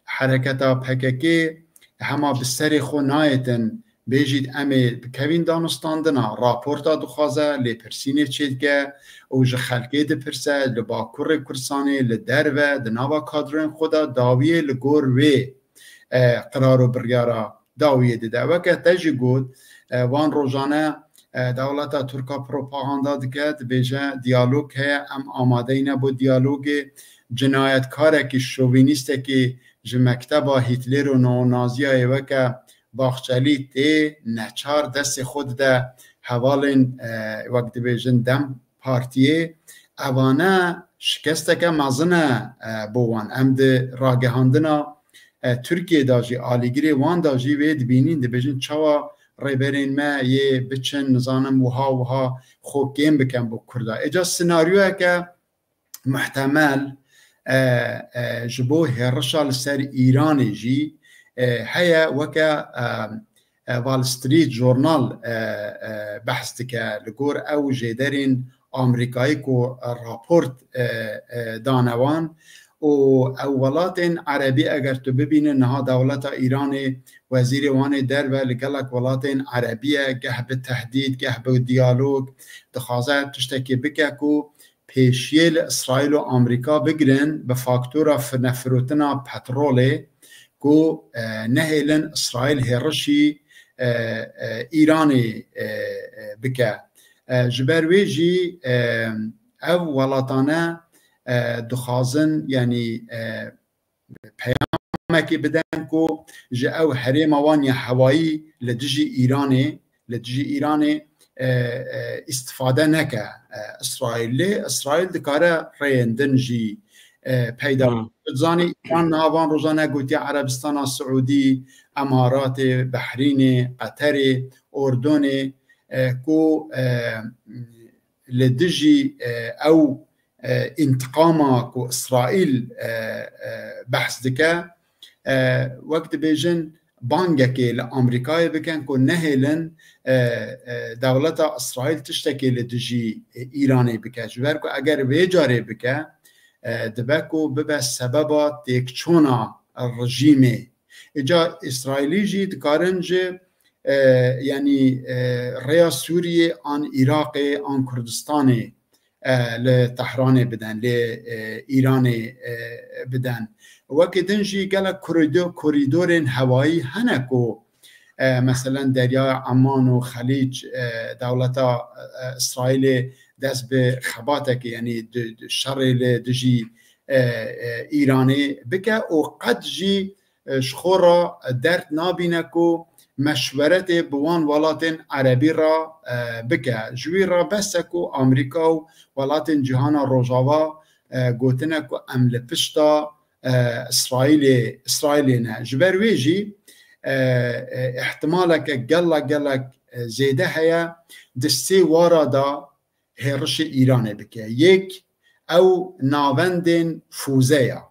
حرکتا پککی همه بسری خو نایتن بیجید امی بکوین دانستاندنا راپورتا دخوازه لپرسینه چیدگه او جه خلقه ده پرسه لباکور کردستانی لدروه دناوا کادروین خودا داویه لگور وی قرار و برگارا داویه ده وکه تجی گود وان روزانه دولت ترکا پروپاگاندا دکت بیجه دیالوگ هی ام آماده اینه بود دیالوگ جنایتکاره که شوینیسته که جه مکتبا هیتلر و نونازیای وکه باخچلی تی نچار دست خود ده حوالین وقت بیجن دم پارتیه اوانه شکسته که مزنه بوان ام ده راگهاندنا ترکیه داجی آلیگری وان داجی وید بینین ده بیجن چاوا ریبرین ما یه بچن نظانم وها خوب گیم بکن با کرده اجا سناریوه که محتمل جبو هرشال سر ایرانی جی هیا وکا وال استریت جورنال بحث که لگور او جدرین آمریکایی کو راپورت دانوان و اولات عربی اگر تو ببینه نها دولت ایران وزیر وان در و لگلک ولات عربیه گه به تهدید گه به دیالوگ دخوازه تشتکی بکه کو پیشیل اسرائیل و آمریکا بگرن به فاکتورا نفروتنا پتروله کو نهیلن اسرائیل هرشی ایرانی بکه جبر وی جی او ولاتانه دخوازن یعنی پیامکی بدن که جه او حریم وانی هوایی لدجی ایرانی استفاده نکه اسرائیل دکاره ریندن جی پیدا زانی ایران نهوان روزانه گوتی عربستان سعودی امارات بحرین قطر اردن کو لدجی او انتقاما کو اسرائیل بحث دکه وقت بیجن بانگکی لامریکای بکن که نهیلن دولت اسرائیل تشتکی لدجی ایرانی بکه جبر که اگر وی جاری بکه دبکو ببه سبب تکچونا الرژیم اجا اسرائیلی جی دکارنج یعنی ریا سوریه آن عراق آن کردستان لتحران بدن لإيران بدن وكدن جي قال كوريدور هوائي هنكو مثلا دريا عمان وخليج دولة إسرائيل دست بخباتك يعني الشر لدجي إيراني بك وقد جي شخورا درت نابينكو مشورت بوان ولاتن عربی را بکه جوی را بسکو امریکا و ولاتن جهان روجاوا گوتنکو امل پشتا اسرائیلی نه جبر ویجی احتمالک گلک زیده هیا دستی وارا دا هرش ایران بکه یک او ناوندن فوزه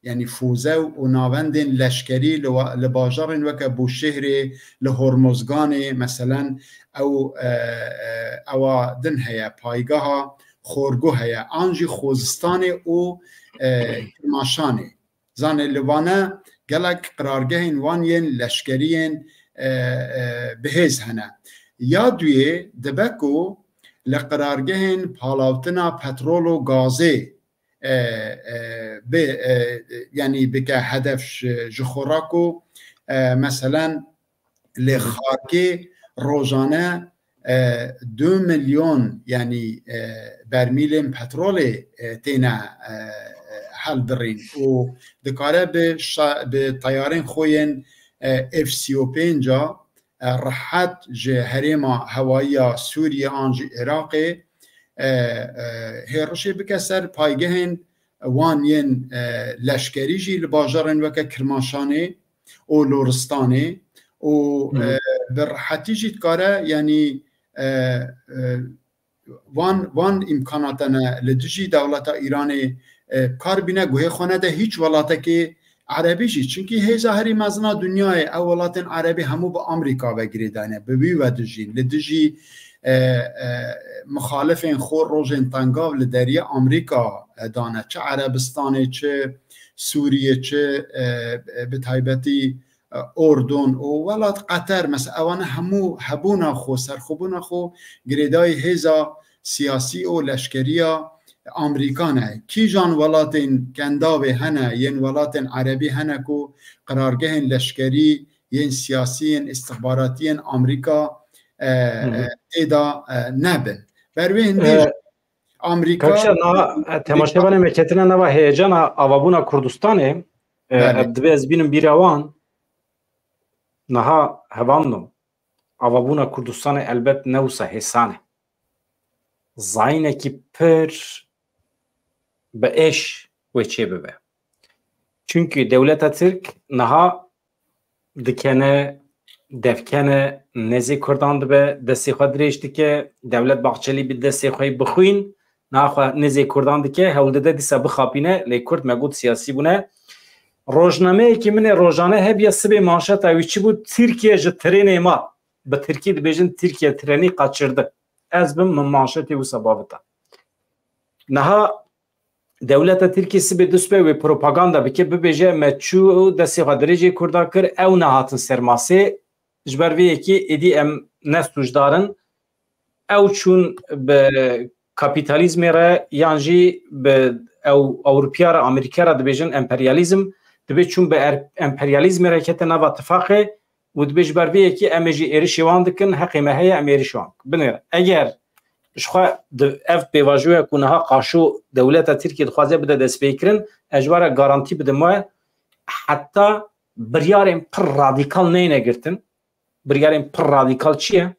يعني فوزه وناوندن لشكري لباجار وكا بوشهري لهرمزغاني مثلا او دن هيا بايغاها خورگو هيا انجي خوزستاني او كرماشاني زان اللوانا قالك قرارگهن وانين لشكريين بهز هنا يادوية دبكو لقرارگهن بالاوتنا بترول و غازي يعني بك هدف جخوراكو مثلا لخاركي روزانه 2 مليون يعني برميل بترول تينا حل برين ودكاره بطيارين خوين F-35 رحت جه هريما هوائية سوريا انجي عراقي هيرشي بكسر پایگهن وانين لشکری جی لباجرن وکا کرماشانه و لورستانه و برحتی جی تکاره یعنی وان امکاناتنا لدجی دولت ایرانی کار بینه گوه خانه ده هیچ ولاته که عربی جی چونکی هی ظاهری مزنا دنیای اولات عربی همو با امریکا بگریدانه ببی و دجی لدجی مخالفین خور روزن تنگاو لدریا آمریکا دانه چه عربستان چه سوریه چه بتایبتی اردن و ولات قطر مثلا اوانه همو هبونا خو سرخوبونا خو گریدای هزا سیاسی و لشکریا آمریکانه کی جان ولاتین کنداوه هنه ین ولاتین عربی هنه کو قرارگهن لشکری ین سیاسی ین استخباراتی آمریکا ایدا نبن بروی هندی آمریکا تماشا بانه مکتنه نوا هیجان آوابونا کردستانه ابدوی از بینم بیروان نها هواندم آوابونا کردستانه البت نوسه حسانه زاینه کی پر به اش و چه ببه چونکه دولت ترک نها دکنه دفکنه نزی کردان به دستی خود ریشتی که دولت باقچلی به دستی خواهی بخوین نخواه نزی کردان دی که هولده دیسا بخابینه لی کرد مگود سیاسی بونه روزنامه ای که من روزانه هبیا سبی مانشت اوی چی بود ترکیه جه ترین ما به ترکیه دی بیجن ترکیه ترینی قچرده از بم من مانشتی و سبابتا نها دولت ترکیه سبی دسته و پروپاگاندا بکه ببیجه مچو دستی خود ریجی کرده کر او نهاتن سرماسی جبر وی کی ایدی ام نستوج دارن او چون به کاپیتالیزم را یانجی به او اروپیا را امریکا را دبیجن امپریالیزم دبی چون به امپریالیزم را که تنها اتفاق و دبیج بر وی کی امجی ایرشی وان دکن حقی مهیا ام ایرشان بنر اگر شخوا اف بیواجوه کنها قاشو دولت ترکیه دخوازه بده دست بیکرن اجوار گارانتی بده ما حتی بریارم پر رادیکال نینه گرتن بریارم پر رادیکال چیه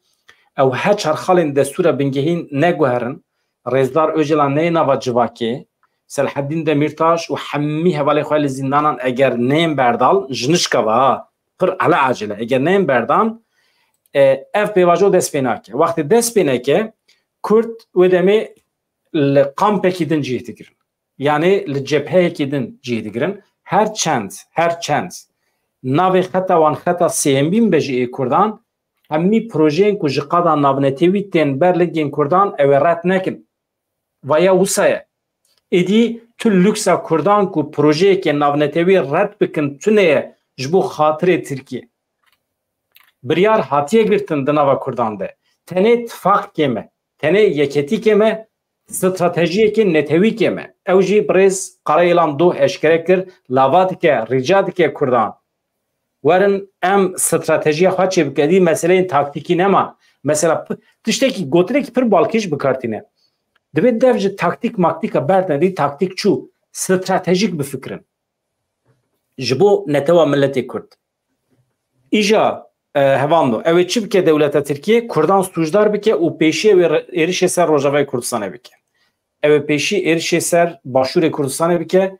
او هچر خالن دستور بنگهین نگوهرن رزدار اوجلان نینا و جواکی سلحدین دمیرتاش و حمی حوالی خواه لزیندانان اگر نیم بردال جنشکا و پر علا عجله اگر نیم بردان اف بیواجو دست بیناکه وقتی دست بیناکه کرد و دمی لقامپه کدن جیه تگرن یعنی لجبهه کدن جیه تگرن هر چند ناوی خطا وان خطا سیمبین بجی کردان همی پروژین که جقادا ناونتیوی تین بر لگین کردان او رد نکن و یا وسایه ایدی تو لکسا کردان که پروژه که ناونتیوی رد بکن تونه جبو خاطر ترکیه بریار هاتیه گرتن دناوا کردان ده تنه اتفاق کمه تنه یکتی کمه استراتژی که نتوی کمه اوجی برز قرایلان دو اشکره کر لاوات که رجاد که کردان ورن ام استراتژی خواهد چه بکدی مسئله تاکتیکی نما مثلا تشته که گوتره که پر بالکیش بکارتینه دوید دفج تاکتیک ماکتیکا برد ندی تاکتیک چو استراتژیک بفکرن جبو نتوا ملت کرد ایجا هواندو اوی چی بکه دولت ترکیه کردان سوجدار بکه و پیشی ایرش سر روجاوی کردستانه بکه اوی پیشی ایرش سر باشور کردستانه بکه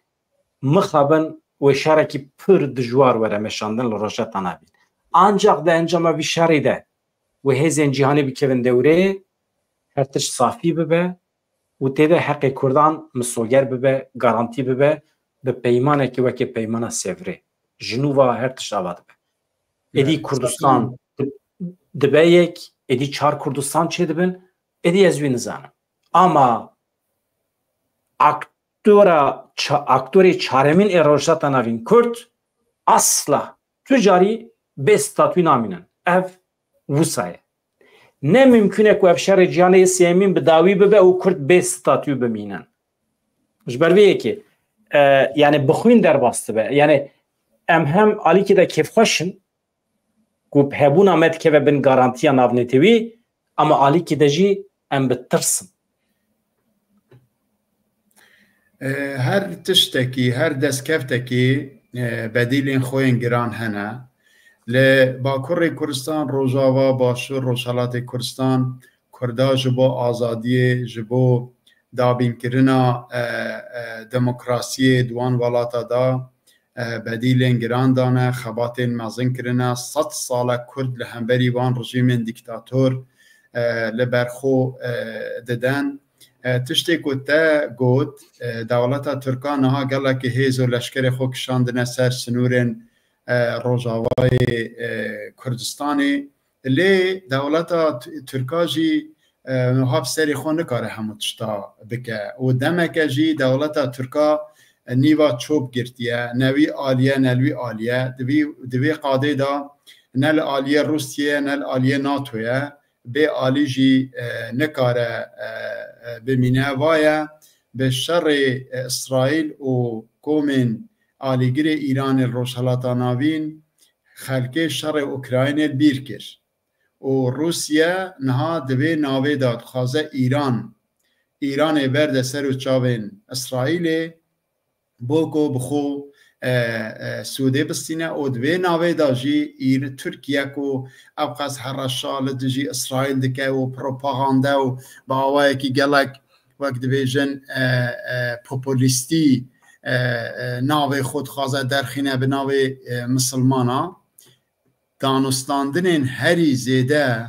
مخابن و شرکی پر دجوار وره مشاندن لروجات تنابین آنجاق ده انجام وی شری ده و هزین جهانی بکوین دوره هرتش صافی ببه و تیده حق کردان مسوگر ببه گارانتی ببه به پیمانه که وکی پیمانه سیوره جنوبا هرتش آواد ببه ادی کردستان دبه یک ادی 4 کردستان چه دبن ادی ازوی نزانم اما اکتوری چارمین ایروشت نوین کرد اصلا تجاری به استاتوی نامینن اف وسایه نه ممکنه که افشار جانه سیمین به داوی ببه و کرد به استاتوی بمینن جبرویه که یعنی بخوین در باسته به یعنی هم علی که ده کیف خوشن که هبون آمد که بین گارانتی ناونتوی اما علی که ده جی ام بترسن هر تشتکی هر دستکفتکی بدیل خوین گران هنه لباکر کردستان روجاوا باشور روشالات کردستان کردا جبو آزادی جبو دابین کرنا دموکراسی دوان والاتا دا بدیل گران دانه خباتین مازن کرنا 100 ساله کرد لهمبری وان رژیم دیکتاتور لبرخو ددن تشتی کوتا گوت دولتا ترکان ها گله که هیز و لشکر خو کشاندنه سر سنورن روجاوای کردستانی لی دولتا ترکاجی هاب سری خو نکاره همو تشتا بکه و دمکه جی دولتا ترکا نیوا چوب گرتیه نوی آلیه نلوی آلیه دوی قاده دا نل آلیه روسیه نل آلیه ناتویه به آلی جی نکاره بمینه وایا به شر اسرائیل و کومن آلیگر ایران روشالاتا ناوین خلق شر اوکراین بیر کر و روسیه نها دوی ناوی داد خوازه ایران برد سر و چاوین اسرائیل بوکو بخو سوده بستینه او دوی ناوی دا جی ترکیه کو ابقاس هرشال دجی اسرائیل دکه و پروپاگانده و باوایی که گلک وقت دوی جن پوپولیستی ناوی خود خوازه درخینه به ناوی مسلمانا دانستاندن هری زیده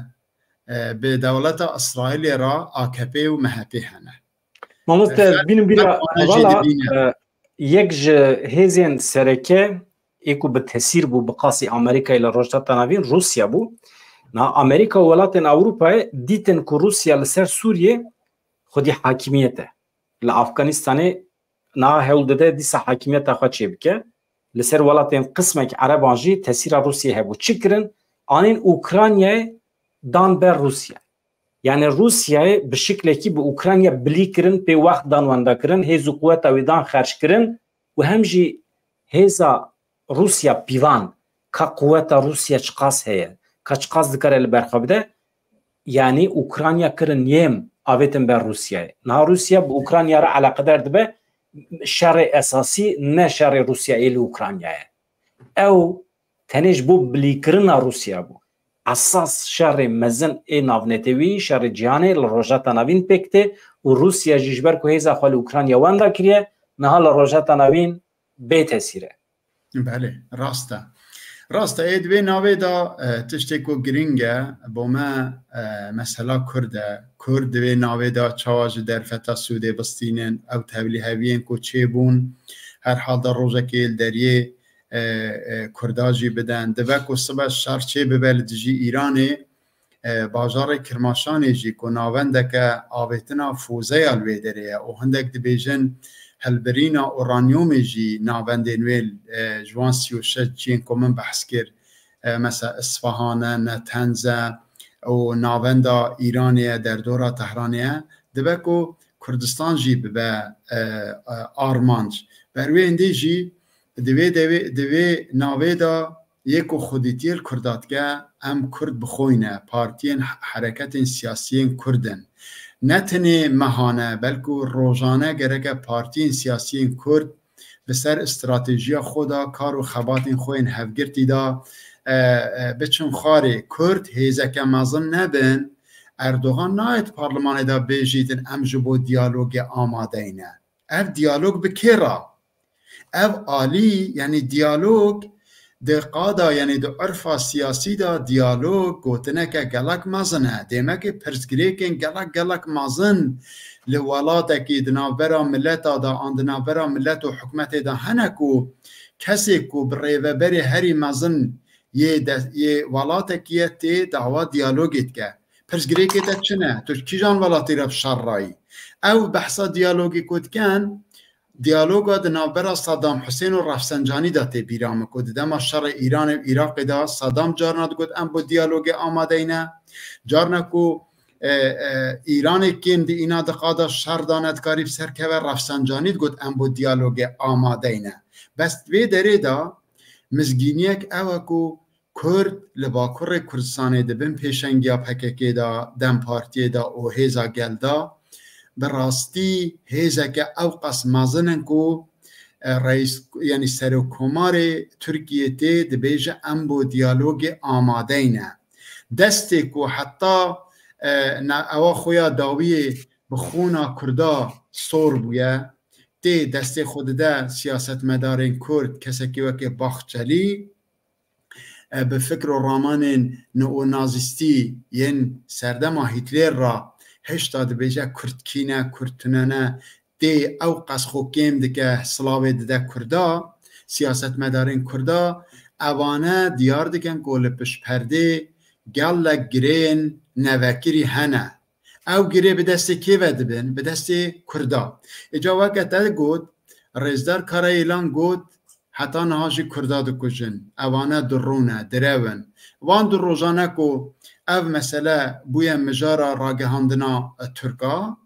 به دولت اسرائیل را AKP و MHP هنه مامست بینم بیرا والا یک هزین سرکه ایکو به تاثیر بو بقاسی امریکا الى روشات ناوین روسیا بو نا امریکا و ولاتن اروپا دیتن که روسیا لسر سوریه خودی حاکمیته لافغانستان نا هول دده دیسا حاکمیت خود چه بکه لسر ولاتن قسمک عربانجی تاثیر روسیه هبو چکرن آنین اوکراینیا دان بر روسیا یعنی روسیه به شکلی که به اوکراینیا بلی کرن به وقت دانوانده کرن هزو قوت ویدان خرج کرن و همجی هزا روسیا پیوان که قوت روسیا چقاس هست که چقاس دکره لبرخواب ده یعنی اوکراینیا کرن یم آویتن بر روسیا نه روسیا به اوکراینیا را علاقه دارد به شر اساسی نه شر روسیا ایل اوکراینیا او تنش بو بلیکرنا روسیا بو اساس شر مزن ای ناونتوی شر جهانی لروجات نوین پکته و روسیا جیجبر که هیزا خال اوکراینیا واندا کریه نه حال روجات نوین به تاثیره. بله راسته اید وی ناوی دا تشتی کو گرینگه با ما مثلا کرد وی ناوی دا چاواج در فتا سوده بستینن او تبلی هاوین کو چه بون هر حال در روزه که دریه کرداجی بدن دوک و صبح شرچه ببلدجی ایرانی بازار کرماشانی جی کو ناونده که آویتنا فوزه الوی دریه و هندک دبیجن هلبرینا اورانیوم جی ناونده نویل جوان 36 جین که من بحث کرد مثلا اصفهانه نتنزه و ناونده ایرانیه در دورا تهرانیه دوکو کردستان جی به آرمانج بروی انده جی دوی ناوی دا یکو خودیتیر کرداتگه ام کرد بخوینه پارتین حرکت سیاسی کردن نه تنه مهانه بلکه روزانه گرکه پارتین سیاسی کرد به سر استراتژی خدا کار و خبات خوین هفگرتی دا بچون خاری کرد هیزکه مازن نبن اردوغان نایت پارلمان دا بیجیدن امجبو دیالوگ آماده اینه اف دیالوگ بکیرا اف آلی یعنی دیالوگ ده قادا یعنی ده عرفا سیاسی دا دیالوگ گوتنه که گلک مازنه دیمه که پرسگریکن گلک مازن لولاتا که دنابرا ملتا دا آن دنابرا ملت و حکمت دا هنکو کسی کو بریوه بری هری مازن یه ولاتا که تی دعوا دیالوگیت که پرسگریکت چنه تو کی جان ولاتی را بشار رایی او بحثا دیالوگی کد کن دیالوگا دنابرا صدام حسین و رفسنجانی دا تی بیرام کد دما شر ایران و عراق دا صدام جارنات کد ام با دیالوگ آماده اینه جارنکو ایران کم دی اینا دقادا شر داند کاریب سرکه و رفسنجانی کد ام با دیالوگ آماده اینه بس وی داره دا مزگینیک اوکو کرد لباکر کردستانه دبن پیشنگیا پککی دا دم پارتی دا او هیزا گل دا براستی هیزا که او قس مازنن کو رئیس یعنی سرکومار ترکیه تی دبیجه ام بو دیالوگ آماده اینه دستی کو حتی او خویا داوی بخونا کردا سور بویه تی دستی خود ده سیاست مدارین کرد کسی که وکی باخچلی به فکر و رامان نو نازیستی ین سردما هیتلر را هشتا دبیجه کردکینه کردتنانه دی او قص خوکیم دکه سلاوی دده کردا سیاست مدارین کردا اوانه دیار دکن گول پش پرده گل گرین نوکری هنه او گره به دست کی وده بین؟ به دست کردا اجا وقت ده گود رزدار کار ایلان گود حتی نهاجی کردا دو کجن اوانه درونه درون وان در روزانه کو او مسئله بوی مجارا راگهاندنا ترکا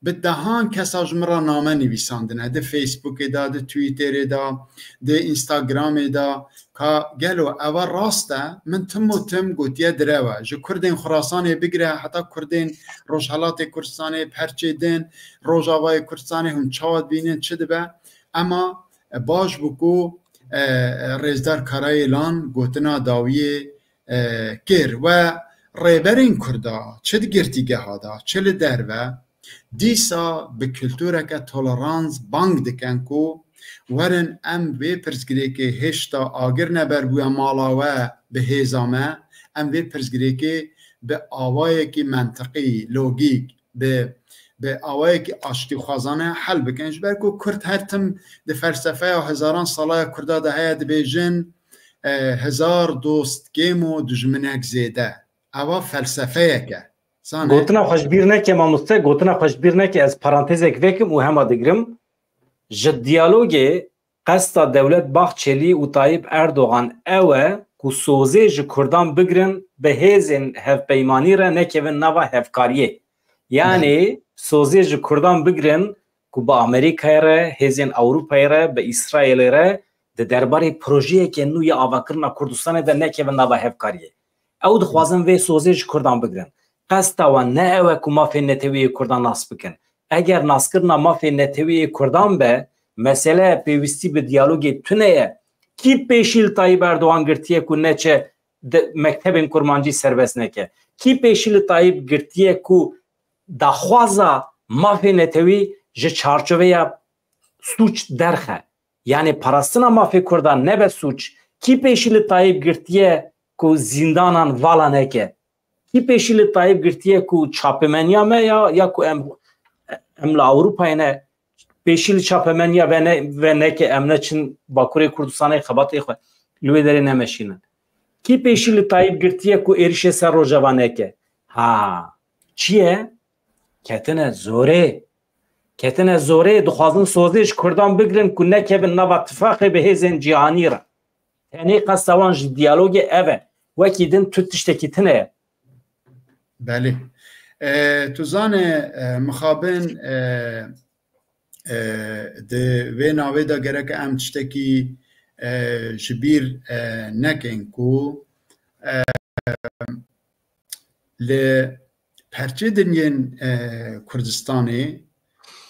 به دهان کساج مرا نامه نویساندنه ده فیسبوک دا ده تویتر دا ده اینستاگرام دا که گلو اول راسته من تم و تم گوتیه دروه جو کردین خراسانه بگره حتی کردین روشحالات کردستانه پرچه دین روژاوای کردستانه هم چاوت بینین چه ده اما باش بکو رزدار کارای اعلان گوتنا داویه کر و ریبرین کردا چه گرتیگه ها دا چه لدروه دیسا به کلتوره که تولرانس بانگ دکن کو ورن ام وی پرسگری که هشتا آگر نبر بویا مالاوه به هیزامه ام وی پرسگری که به آوایی که منطقی لوگیک به آوایی که آشتی خوازانه حل بکنش برکو کرد هرتم ده فلسفه و هزاران ساله کرده ده هید بیجن هزار دوست گیم و دجمنک زیده اوا فلسفه که گوتنا خوشبیر نکه ماموسته گوتنا خوشبیر نکه از پرانتزک وکم و همه دگرم جد دیالوگی قصد دولت باخچلی و طایب اردوغان اوه که سوزه ج کردان بگرن به هزین هف پیمانی را نکوین نوا هفکاریه یعنی سوزه ج کردان بگرن که با امریکای را هزین اوروپای را به اسرائیل را د دربارê projeyeke nû ya avakirina Kurdistanê de nekevin nava hevkariyê. Ew dixwazin vê sozê ji Kurdan bigirin. Qesta wan ne ew e ku mafê netewiyê Kurdan nas bikin. Eger naskirina mafê netewiyê Kurdan be, mesele pêwîstî bi diyalogê tune ye. Kî pêşîl Tayyip Erdoğan girtiye ku neçe mektebên kurmancî serbest neke? Kî pêşîl Tayyip girtiye ku daxwaza mafê netewî ji çarçoveya suç derxe? Yani parastina mafê Kurdan nebe suç. Kî pêşîl Tayyip girtiye ku zindanan vala neke? Kî pêşîl Tayyip girtiye ku çapemeniya me ya ku em li Avrupayê ne pêşîl çapemeniya ve neke em neçin Bakurê Kurdistanê xebatê xwe li wê derê nemeşînin. Kî pêşîl Tayyip girtiye ku êrişê ser rojava neke? Ha, çi ye? Ketine zorê. Ketine zorê dixwazin sozê ji Kurdan bigirin ku nekevin nava tifaqê bi hêzên cîhanî re. Tenê qesta wan ji diyalogê ev e. Wekî din tu tiştekî tune ye. Belê. Tu zanê mixabin di vê navê de gerek em tiştekî ji bîr nekin ku li perçê dinyên Kurdistanê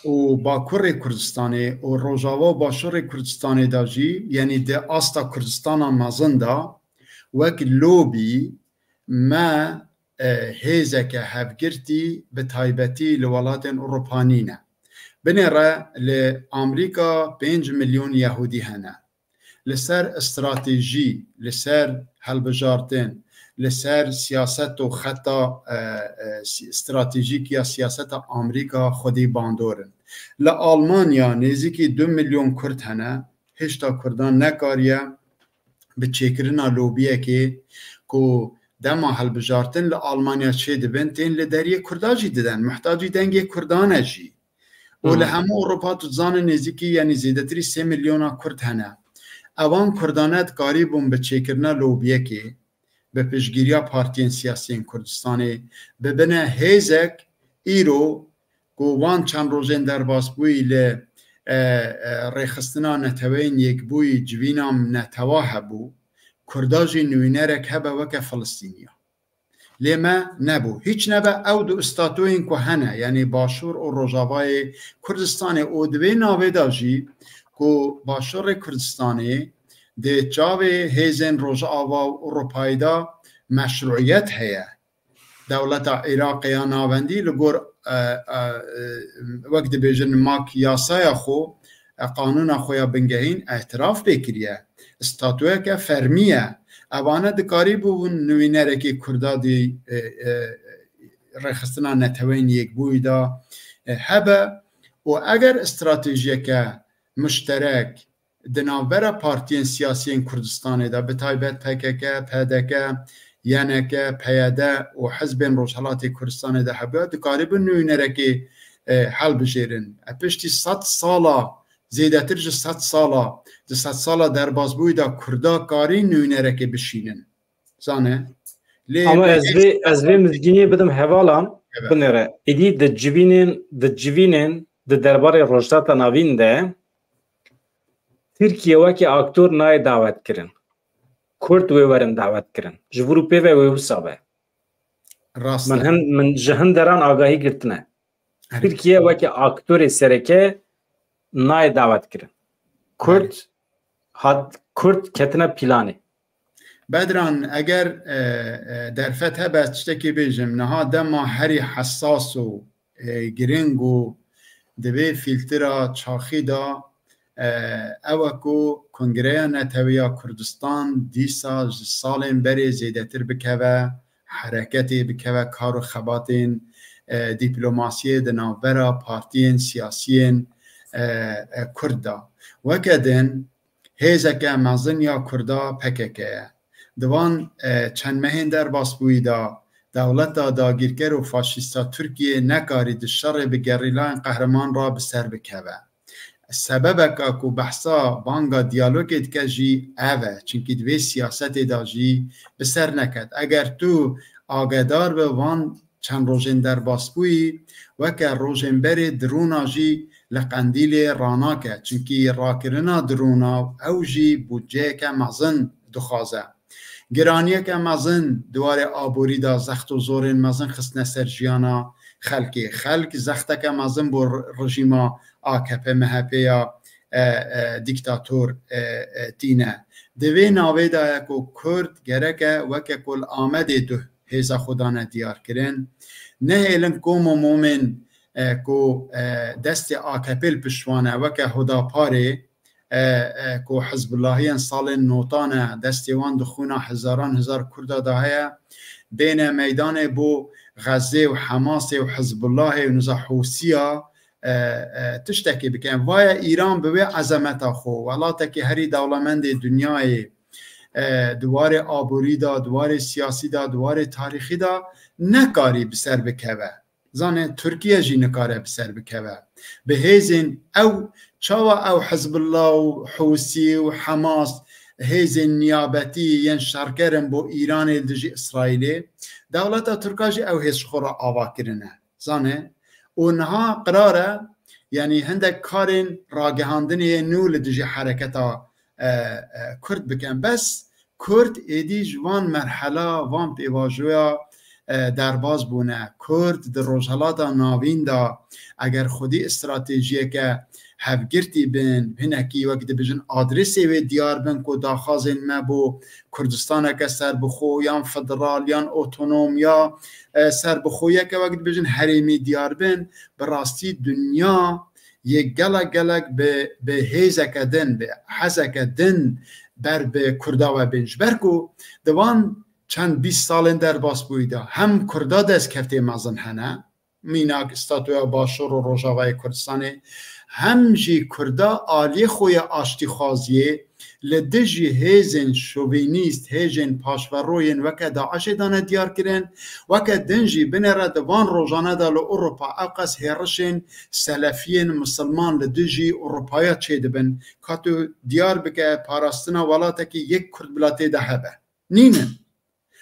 û Bakurê Kurdistanê û Rojava û Başûrê Kurdistanê de jî yanî di asta Kurdistana mezin da wek lobî me hêzeke hevgirtî bi taybetî li welatên Ewropanî ne. Binê re li Amerîka 5 milyon Yehudî hene. Li ser stratejî, li ser helbijartin, li ser siyaset û xeta stratejîk ya siyaseta Amerîka xwedî bandorin. Li Almanya nêzîkî 2 milyon Kurd hene, hêşta Kurdan nekariye bi çêkirina lobiyekê ku dema helbijartin li Almanya çê dibin tên li deriyê Kurda jî didin, muhtacî dengê Kurdan e jî. û li hemû Ewropa tu zanî nêzîkî yanî zêdetirî 3 milyona Kurd hene. Evan Kurdanet karî bûn bi çêkirina lobiyekê bi piştgiriya partiyên siyasiyên Kurdistanê bibine hêzek îro ku wan çend rojên derbas bûyî li rêxistina neteweyên yekbûyî civîna netewa hebû, Kurda jî nûnerek hebe weke Filistîniya. Lê me nebû. Hiç nebe ew du statûyên ku hene yanî Başûr û Rojavayê Kurdistanê û di vê navê de jî ku Başûrê Kurdistanê di çavê hêzên Rojava û Ewropayê de meşruiyet heye. Dewleta Iraqê ya navendî li gor wek dibêjin mak yasaya xwe qanûna xwe ya bingehîn ihtiraf pê kiriye. Statûyeke fermî ye. Evane dikarî bûn nûnerekî Kurda di rêxistina neteweyên yekbûyî da hebe û eger stratejiyeke müşterek di navbera partiyên siyasiyên Kurdistanê de bi taybet PKK, PDK, YNK, PYD û hizbên Rojhilatê Kurdistanê de hebe dikarî bin nûnerekî helbijêrin. Piştî 100 sala zêdetir ji 100 sala di 100 sala derbasbûyî da Kurda karî nûnerekê bişînin. Zane? Ama ez vê mizgîniyê bidim hevalan binêre. Êdî di civînên di derbarê rojhilata navîn de Tirkiye wekî aktor nayê dawet kirin. Kurd wê werin dawet kirin. Ji Ewropê ve wê wisa be. Rast. Min ji hin deran agahî girtine. Tirkiye wekî aktorê sereke nayê dawet kirin. Kurd ketine planê. Bedran eger derfet hebe tiştekî bêjim niha dema herî hessas û giring û di vê fîltira çaxî da ew ku Kongreya Neteweya Kurdistan dîsa ji salên berê zêdetir bikeve, hereketê bikeve kar û xebatên dîplomasiyê di navbera partiyên siyasiyên Kurd da. Weke din hêzeke mezin ya Kurda PKK ye. Divan çend mehên derbasbûyî da dewleta dagîrker û faşîsta Tirkiye nekarî di şerê bi gerîlayên qehreman ra bi ser bikeve. Sebebeka ku behsa banga diyalogê dike jî ev e. Çunkî di vê siyasetê de jî bi ser neket. Eger tu agedar bi van چند روزین در باسبوی وکه روزین بری درونا جی لقندیل رانا که چونکی راکرنا درونا او جی بودجه که مزن دخوازه گرانیه که مزن دوار آبوری دا زخت و زورین مزن خسنه سرجیانا خلق زخته که مزن بر رژیما AKP MHP یا دیکتاتور تینه دوی ناوی دا که کرد گرکه وکه کل آمده دو هیزا خودانه دیار کرن نه ایلن کوم و مومن که دست AKP پشوانه وکه هدا پاره که حزب اللهی سال نوتانه دستیوان دخونا هزار کرده داهیه بین میدان بو غزه و حماس و حزب الله و نزا حوثیه تشتکی بکن وای ایران به عظمت خو ولاته که هری دولمند دنیای دوار آبوری دا دوار سیاسی دا دوار تاریخی دا نکاری بسر بکوه زانه ترکیه جی نکاره بسر بکوه به هیزن او چاوا او حزب الله و حوثی و حماس هیزن نیابتی ین شرکرن بو ایران دجی اسرائیلی دولت ترکاجی او هیز خورا آوا کرنه زانه اونها قراره یعنی هندک کارین راگهاندنی نو لدجی حرکتا کرد بکن بس کرد ایدی جوان مرحله وان پیواجویا درباز بونه کرد در روزهلاتا ناوین دا اگر خودی استراتیجیه که هفگرتی بین هنکی وقت بجن آدرسی و دیار بین که داخازین ما بو کردستان که سر بخو یا فدرال یا اوتونوم یا سر بخویه که وقت بجن حریمی دیار بین براستی دنیا یک گلک به هیزک دن به حزک دن بر به کردا و بنج برکو دوان چند 20 سال در باس بویده هم کردا دست کفته مزن هنه میناک استاتویا باشور و روژاوای کردستانه هم جی کردا آلی خوی آشتی خوازیه لدجی هیزن شوینیست هیزن پاشوروین وکه داعش دانه دیار کرن وکه دنجی بنره دوان روزانه دالو اروپا اوقس هیرشن سلفین مسلمان لدجی اروپایا چه دبن کاتو دیار بکه پاراستنا ولاته که یک کرد بلاته ده هبه نینن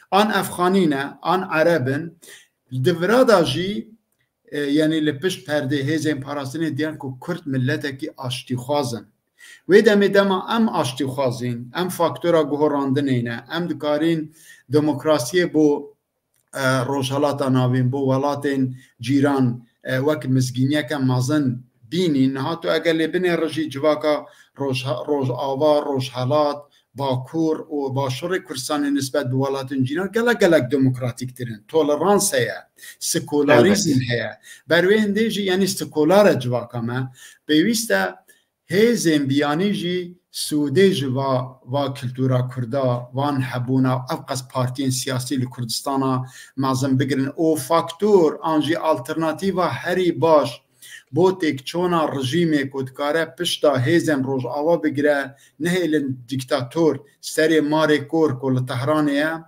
آن افغانینه آن عربن دورادا جی یعنی لپشت پرده هیزن پاراستنی دیان که کرد ملته که آشتی خوازن و دما ام آشتی خوازین ام فاکتورا گهراندنینه ام دکارین دموکراسی بو روشالاتا ناوین بو ولاتین جیران وقت مزگینیه که مازن بینین هاتو اگر لبنی رجی جواکا روش آوا روشالات باکور و باشور کردستان نسبت به ولاتین جیران گلک دموکراتیک ترین تولرانس هیا سکولاریزم هیا بروی هندیجی یعنی سکولار جواکا ما بیویسته هیزن بیانی جی سوده جوا و کلتورا کردا وان حبونا افقس پارتین سیاسی لکردستانا مازم بگرن او فاکتور آنجی آلترناتیو هری باش بو تک چونا رژیم کودکاره پشتا هیزن روز آوا بگره نهیلن دیکتاتور سری ماری کور کل تهرانیه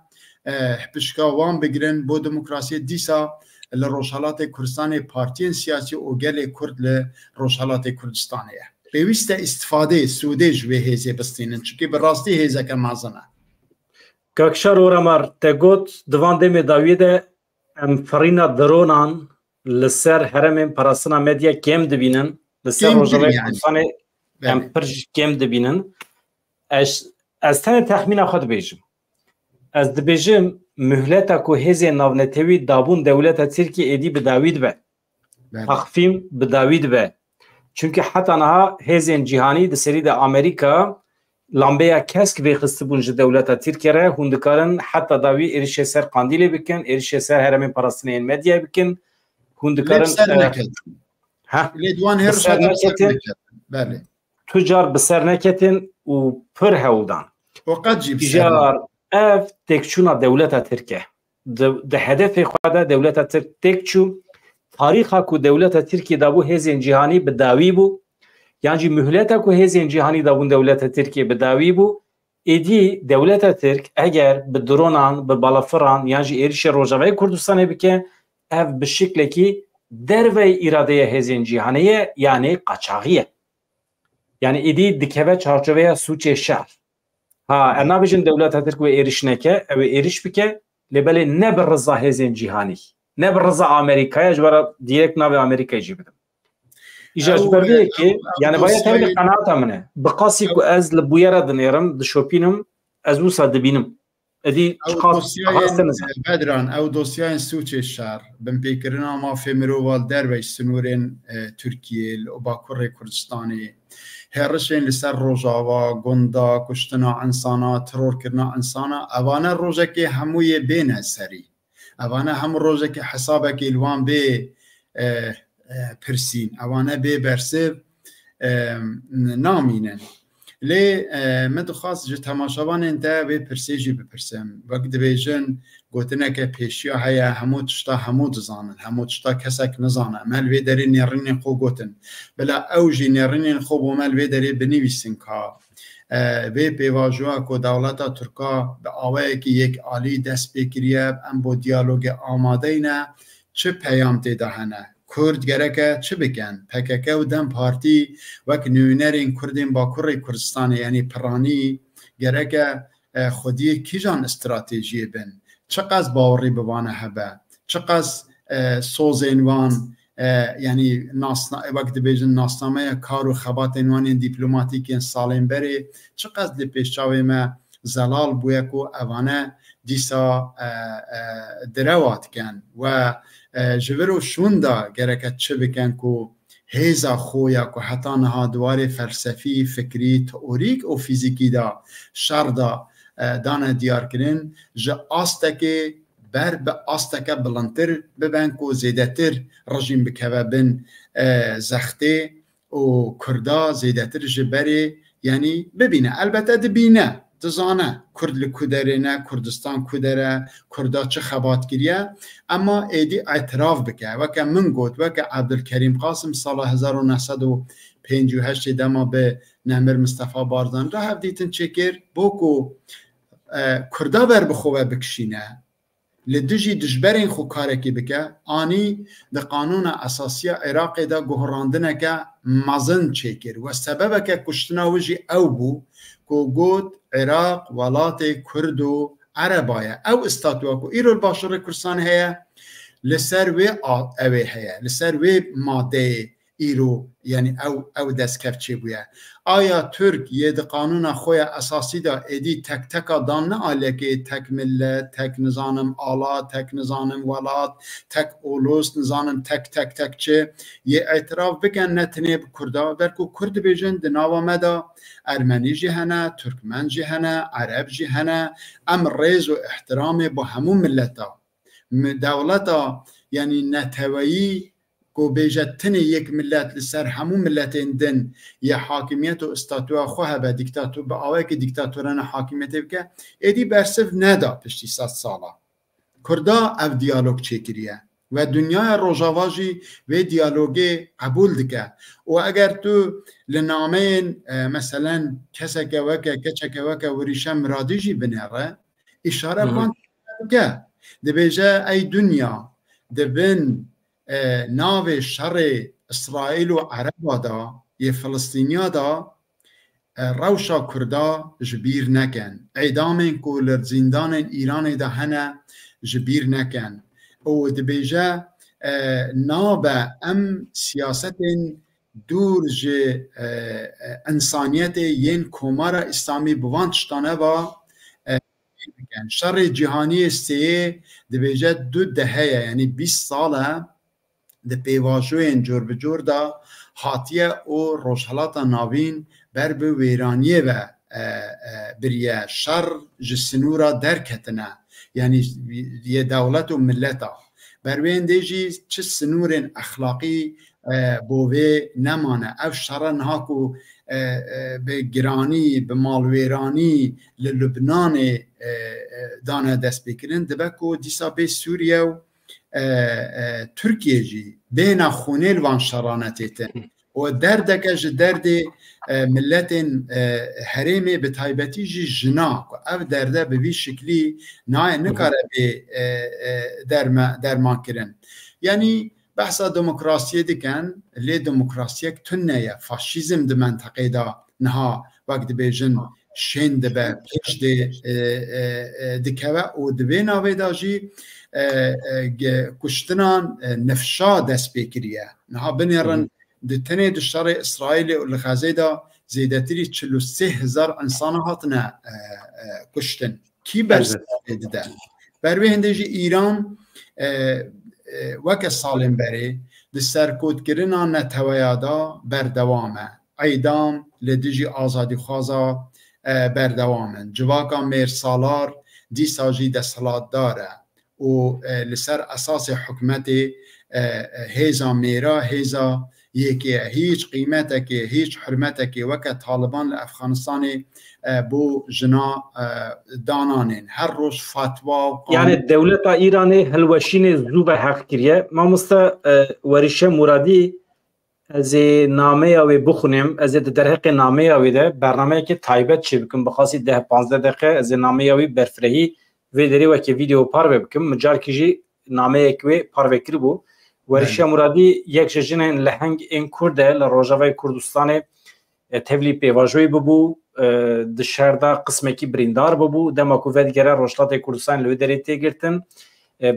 پشکا وان بگرن بو دموکراسی دیسا لروشالات کردستان پارتین سیاسی او گل کرد لروشالات کردستانیه پیوسته استفاده سوده جوی هیزه بستینن چونکه براستی هیزه که مازنه کاکشار ورمار تگوت دوان دمی داویده ام فرینا درونان لسر هرم پراسنا مدیا کم دبینن لسر روزاوی کردستان ام پرج کم دبینن از تن تخمین خود بیجم از دبیجم مهلتا که هیزه ناونتوی دابون دولت ترکی ایدی بداوید به تخفیم بداوید به چونکه حتی نها هیزن جهانی ده سری ده امریکا لامبیا کسک به خستبون جه دولت ترکیه را هندکارن حتی داوی ارشه سر قاندیلی بکن ارشه سر هرم پرستنین مدیا بکن هندکارن بسر نکتن بله تجار بسر نکتن و پر هودان وقت جیب تجار اف تکچونا دولت ترکیه ده هدف خواده دولت ترکیه تاریخا کو دولت ترکیه دابو هیزن جهانی بداوی بو یعنی مهلتا کو هیزن جهانی دابون دولت ترکیه بداوی بو ایدی دولت ترک اگر به درونان به بالافران یعنی ایرش روجاوی کردستان بکن اف به شکلی که دروی اراده هیزن جهانیه یعنی قاچاقیه یعنی ایدی دکوه چارچوه سوچ شهر ها انا بجن دولت ترک و ایرش نکه او ایرش بکه لبلی نبر رضا هیزن جهانی نه بر رضا آمریکایی جبر دیرک ناو آمریکایی جی بدم ایجاج برده که یعنی باید تمام قناعت منه بقاسی کو از لبویرا دنیرم دشوپینم از او صد بینم ادی بدران او دوسیای سوچ شهر بن پیکرنا ما فمروال در و سنورن ترکیه و باکور کردستانی هرشین لسر روجاوا گندا کشتنا انسانا ترور کرنا انسانا اوانا روزه که هموی بین سری اوانا هم روزه که حسابه که الوان به پرسین اوانا به برسه نامینن لی مدخواست جه تماشاوان انتا به پرسیجی بپرسم وقت بیجن گوتنه که پیشیا هیا همو تشتا همو دزانن همو تشتا کسک نزانه مل وی داری نیرین خو گوتن بلا اوجی نیرین خو بومل وی داری بنویسن که وی پیواجوها که دولتا ترکا به آوه که یک آلی دست بکریه ام با دیالوگ آماده اینه چه پیام تیده هنه کرد گرکه چه بکن پککه و دم پارتی وک نوینرین کردین با کره کردستان یعنی پرانی گرکه خودی کیجان استراتژی بن چقدر باوری بوانه هبه چقدر سوزینوان یعنی وقت بیجن ناسنامه کار و خبات انوانی دیپلماتیک سالین بری چقدر پیشاوی ما زلال بویه که اوانه دیسا دروات کن و جبرو شوندا گرکت چه بکن که هیزا خویا که حتی نها دوار فلسفی فکری تئوریک و فیزیکی دا شر دا دانه دیار کرن جه آستکه بر به آستکه بلندتر ببن که زیده تر رژیم بکوه بن زخته و کردا زیده تر جبره یعنی ببینه البته دبینه دزانه کرد لکودره نه کردستان کودره کردا چه خبات گریه اما ایدی اعتراف بکه وکه من گوت وکه عبدالکریم قاسم سال 1958 دما به نمر مصطفی باردان را هفدیتن چکر بوکو کردا بر بخواه بکشینه لدجی دجبرین خو کارکی بکه آنی ده قانون اساسی عراق دا گهراندنه که مزن چکر و سببه که کشتنا وجی او بو که گوت عراق ولات کرد و عربایه او استاتوا که ایرو الباشر کرسان هیا لسر وی اوه هیا لسر وی ماده ایرو یعنی او دست کفچه بویه آیا ترک یه ده قانون خوی اساسی دا ایدی تک تکا دان نه آله که تک ملت تک نظانم آلا تک نظانم ولات تک اولوس نظانم تک چه یه اعتراف بکن نتنه کردا برکو کرد بیجن دناوا مدا ارمنی جهنه ترکمن جهنه عرب جهنه ام ریز و احترام با همون ملتا دولتا یعنی نتوایی کو بیجتنی یک ملت لسر همون ملتین دن یا حاکمیت و استاتوا خواه به دیکتاتور به آوه که دیکتاتوران حاکمیت بکه ایدی برسف ندا پشتی 100 سالا کردا او دیالوگ چکریه و دنیای روژاواجی و دیالوگی قبول دکه و اگر تو لنامین مثلا کسکه وکه کچکه وکه وریشه مرادیجی بنره اشاره کن که ده بیجه ای دنیا ده بین ناو شر اسرائیل و عرب دا یه فلسطینیا دا روشا کردا جبیر نکن اعدام کولر زندان ایران دا هنه جبیر نکن او دبیجه ناب ام سیاست دور جه انسانیت ین کومار اسلامی بوانتشتانه و شر جهانی سیه دبیجه 2 دهه یعنی 20 ساله ده پیواجوین جور بجور دا حاتیه و روشحالات ناوین بر به ویرانیه و بریه شر جسنورا درکتنه یعنی یه دولت و ملتا بر وین دیجی چه سنور اخلاقی بوه نمانه او شرن هاکو به گرانی به مالویرانی للبنان دانه دست بکرن دبکو دیسا به سوریه و ترکیه جی بین خونه الوان شرانتیتن و دردکه جه درد ملت حریمه به تایبتی جی جنا او درده به وی شکلی نکاره به درمان کرن یعنی بحثا دموکراسی دکن لی دموکراسی یک تنه فاشیزم ده منطقه دا نها وقت بیجن شین ده به پیش ده دکوه و ده بین آوه دا جی كشتنا نفشا دست بكريه نها بنيرن دتني دشار اسرائيل والغازيدا زيدتري 43000 انسان هاتنا كشتن كي برس ده بروي هندجي ايران وك سالم بري دسركوت كرنا نتويادا بردوامه ايدام لدجي آزادی خوازا بردوامن جواکا میر سالار دی ساجی دستلات داره و لسر اساس حکمت هیزا میرا هیزا یکی هیچ قیمتك هیچ حرمتك وک طالبان لافغانستان بو جنا دانانین هر روز فتوا يعني الدولة إيراني هلوشين زوبة حق كريه ما مستا ورشه مرادي از نامه او بخونیم از در حق نامه او ده برنامه که تایبت چی بکن بخواستید 10-15 دقیقه از نامه او برفرهی و دری و که ویدیو پار بکن مجال کیجی نامه اکوی پار بکر بو ورشه مرادی یک جن لهنگ این کرده لروجاوی کردستان تبلی پیواجوی ببو دشاردا قسمه کی بریندار ببو دما کوفت گره روشلات کردستان لو دری تگرتن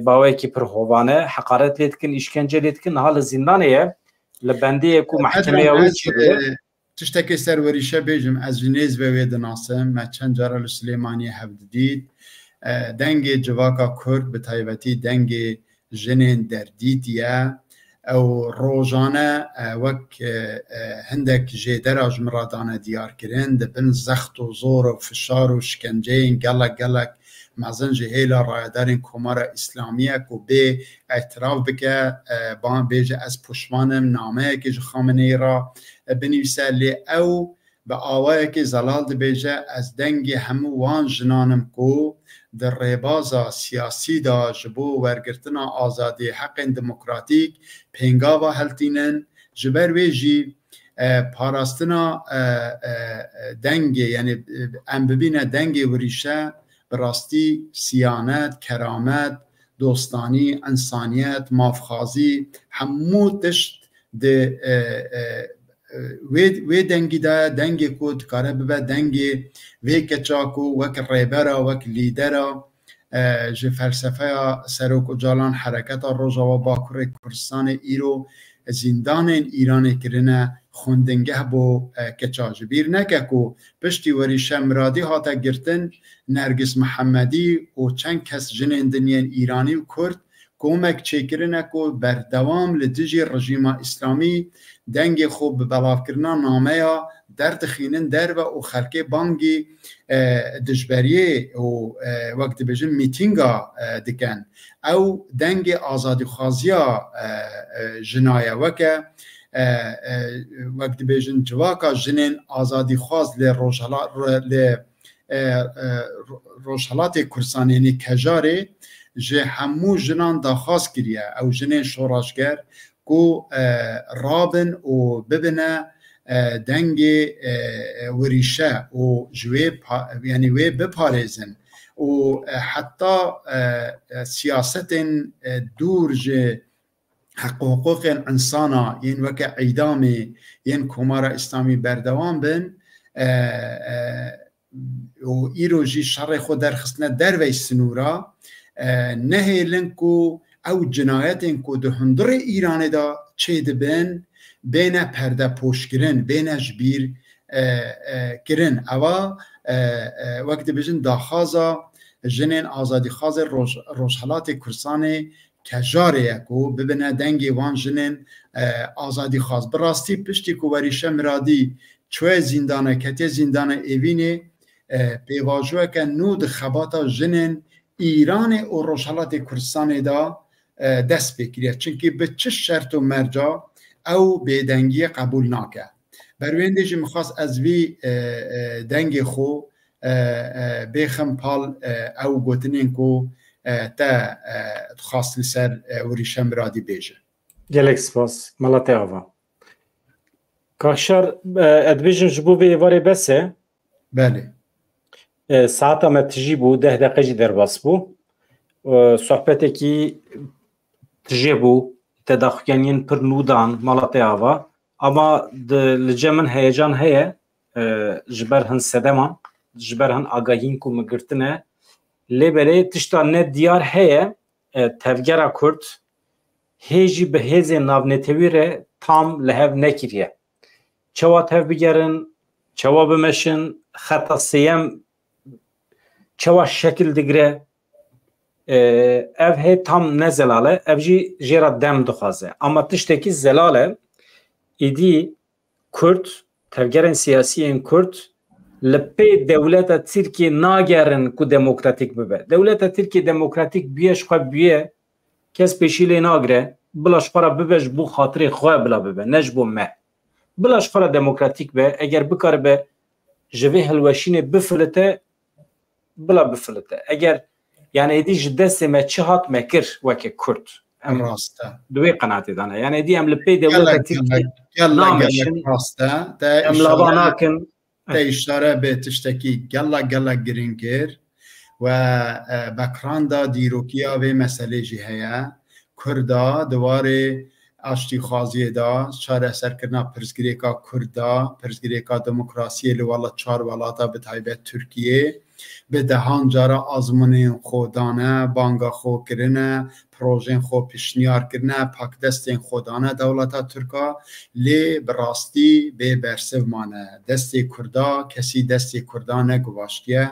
باوی کی پرهوانه حقارت لیدکن اشکنجه لیدکن حال زندانیه لبندی کو محکمه اوی تشتكي سروري شبيجم از جنيز بويد ناسم ما چند جارا لسليماني هفد ديد دنگي جواكا كرد بتايبتي دنگي جنين درديتيا او روجانه وك هندك جيدرا جمرادانا ديار كرين دبن زخت و زور و فشار و شکنجين قلق مازن جهيلا رايدارين كومارا اسلامية كو بي اعتراف بك بان بيجي از پشمانم نامه که خامنه‌ای را بنویسه لی او به آوائه که زلال ده بيجي از دنگ همو وان جنانم کو در ریبازا سیاسی دا جبو ورگرتنا آزادی حق دموکراتیک پینگاوا هلتینن جبر ویجی پاراستنا دنگ یعنی ام ببینه دنگ وریشه براستی سیانت، کرامت، دوستانی، انسانیت، مافخازی همو تشت ده وی دنگی ده دنگی کو تکاره ببه دنگی وی کچاکو وک ریبرا وک لیدرا جه فلسفه سروک و جالان حرکت روژا و باکور کردستان ایرو زندان ایران کرنه خوندنگه بو کچاج بیر نکه کو پشتی وریشه مرادی هاتا گرتن نرگس محمدی و چند کس جنین دنین ایرانی و کرد کومک چیکرنه کو بردوام لدیجی رژیم اسلامی دنگ خوب بلاف کرنا نامه درد خینن در و خلقه بانگی دجبریه و وقت بجن میتینگا دکن او دنگ آزادی خوازیا جنایه وکه وقت بيجن جواكا جنين آزادي خواز لروشالات كرسانيني كجاري جه همو جنان داخواز كريه او جنين شوراشگر كو رابن و ببنه دنگ وريشه و جوي يعني وي بپاريزن و حتى سياست دور جه حقوق انسانا ين وك اعدامي ين كومارا اسلامي بردوام بن و ایروجی شر خود در خصنا در وی سنورا نهیلن کو او جنایتن کو ده هندر ایران دا چه دبن بین پرده پوش کرن بین جبیر کرن اوا وقت بجن داخازا جنین آزادی خاز روشحالات کرسانی کجاره کو ببینه دنگی وان جنین آزادی خاص براستی پشتی کو وریشه مرادی چوه زندانه کتی زندانه ایوینه پیواجوه که نود خباتا جنین ایران و روشحالات کردستان دا دست بکریه چونکه به چه شرط و مرجع او به دنگی قبول ناکه بروینده جی مخواست از وی دنگ خو بخم پال او گوتنین کو تا خواست لسر وریشه مرادی بیجه گلک سپاس ملاته آوا کاشار ادبیجن جبو به ایواره بسه بله ساعت ما تجي بو 10 دقيقة جي درباس بو صحبتك كي تجيبو تدخلين پر نودان مالاتي آوا اما لجمن هيجان هي جبرهن سدمان جبرهن آگاهين كو مگرتنه لبري تشتا نه ديار هي tevgera Kurd hêjî bi hêzên navnetewî re tam li hev nekiriye. Çawa tev bigerin, çawa bimeşin, xeta sêyem çawa şekil digire, ev hê tam ne zelale, ev jî jêra dem dixwaze. Ama tiştekî zelale êdî Kurd, tevgerên siyasiyên Kurd li pê dewleta Tirkiye nagerin ku demokratîk bibe. Dewleta Tirkiye demokratîk biye ji xwe biye, kes pêşî lê nagire, bila ji xwe re bibe ji bo xatirê xwe bila bibe, ne ji bo me. Bila ji xwe re demokratîk be, eger bikaribe ji vê hilweşînê bifilite, bila bifilite. Eger yani êdî ji destê me çi hat me kir weke Kurd. Em rast e. Di wê qenatê de ne. Yani êdî em li pê dewleta Tirkiye gelek rast e. em lava nakin. Te işare be tiştekî gelek giringir ve bakranda dîrokiya vê meselê jî heye. Kurda diwarê aştîxwaziyê da çareserkirina pirsgirêka Kurda, pirsgirêka demokrasiyê li wala çar welata bi taybet Tirkiye bi dehan cara azminên xwe dane, banga xwe kirine, projeyên xwe pişniyar kirine, pakdestên xwe dane dewleta Tirka, lê bi rastî bê bersiv mane. Destê Kurda kesî destê Kurda neguvaştiye.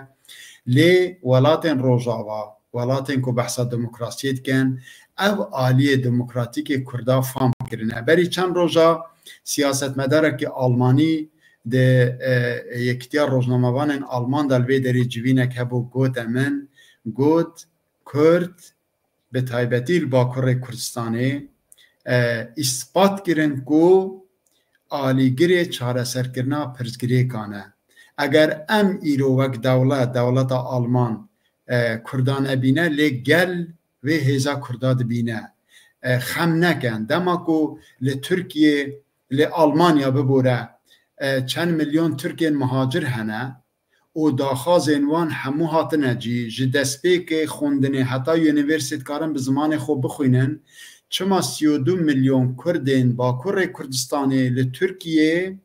Lê welatên Rojava, welatên ku behsa demokrasiyê dikin, ev aliyê demokratîkê Kurda fam kirine. Berî çend roja siyasetmedarekî Almanî de yekîtiya rojnamevanên Alman da li vê derê civînek hebû got min, got Kurd bi taybetî li Bakurê Kurdistanê îspat kirin ku alîgirê çareserkirina pirsgirêkan e. Eger em îro wek dewleta Alman Kurdan nebîne, lê gel vê hêza Kurda dibîne. Xem nekin. Dema ku li Tirkiye, li Almanya bibore çend milyon Tirkên muhacir hene û daxwazên wan hemû hatine cî ji destpêkê xwendinê heta universît karin bi zimanê xwe bixwînin, çima 32 milyon Kurdên Bakurê Kurdistanê li Tirkiye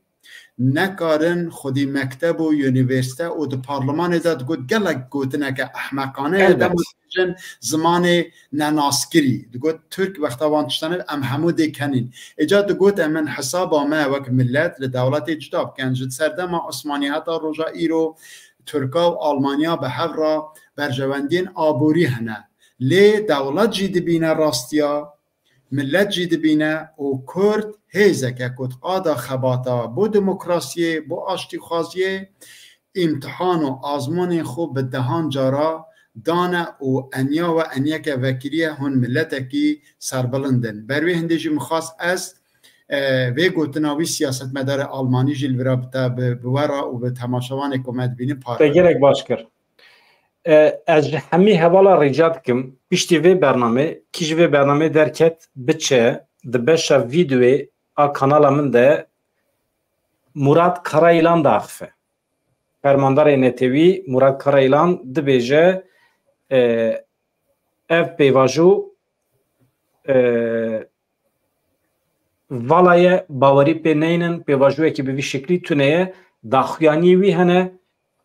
nekarin xwedî mekteb û universite û di parlemanê de digot gelek gotineke ehmeqane demajin zimanê nenaskirî. Digot Türk wexta wan tiştanê em hemû dê kenîn. Êca digot em min hesaba me wek millet li dewletê cuda bikin. Ji serdema Osmanî heta roja îro Tirka û Almanya bi hev re berjewendiyên aborî hene. Lê dewlet jî dibîne rastiya, millet jî dibîne û Kurd hêzeke ku ada xebata bo demokrasiyê, bo aştîxwaziyê îmtihan û azmonên xwe bi dehan cara dane û enya ve enyeke vekiriye hûn milletekî serbilindin. Ber wê hindê jî mixwast ez vê gotina wî siyasetmedarê Almanî jî li vira bi wera û bi temaşevanê ku me dibînin Te gelek baş kir. Ez ji hemî hevala rica dikim piştî vê bername kî ji vê bername derket biçe di beşa vîdeoyê a kanala min de Murat Karayılan da axife. Fermandarê NTV Murat Karayılan dibêje ev pêvajo valaye bawerî pê neynin pêvajoyekî bi vî şeklî tuneye daxuyanî wî hene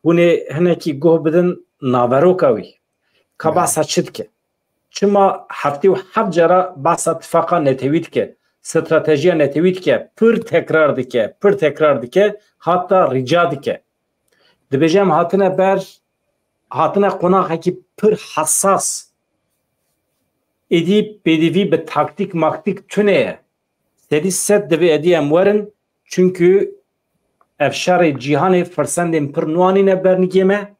hûn ê hinekî guh bidin naveroka wî ka behsa çi dike çima heftê û heft cara behsa tifaka netewî dike stratejiya netewî dike pir tekrar dike hatta rica dike dibêje em hatine ber hatine qonaxekî pir hesas êdî pêdivî bi taktik maktik tuneye sedî sed divê êdî em werin çünkü ev şerê cîhanê firsendên pir nwanîne bernigê me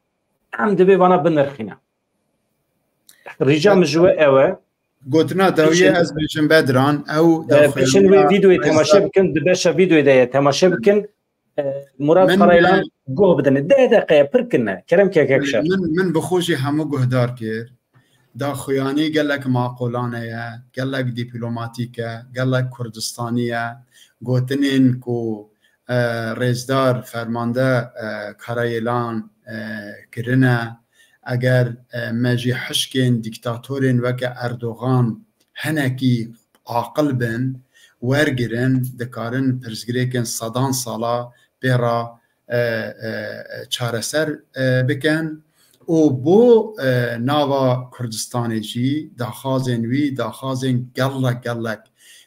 em divê vana binirxîne. Rica min ji we ew e gotina dawiyê ez bêjim Bedran ew biçin wê vîdeoyê temaşe bikin di beşa vîdeoyê de ye temaşe bikin Murat Karayılan guh bidin dê deqeye pir kirine kerem kekek şer min bi xwe jî hemû guhdar kir daxuyanî gelek maqolane ye gelek dîplomatîk e gelek Kurdistanî ye gotinên ku rêzdar fermande Karayılan kirine eger me jî hişkên dîktatorên weke Erdogan hinekî aqil bin wergirin dikarin pirsgirêkên sedan sala pêra çareser bikin او بو ناوا کردستان جی داخازن وی داخازن گلک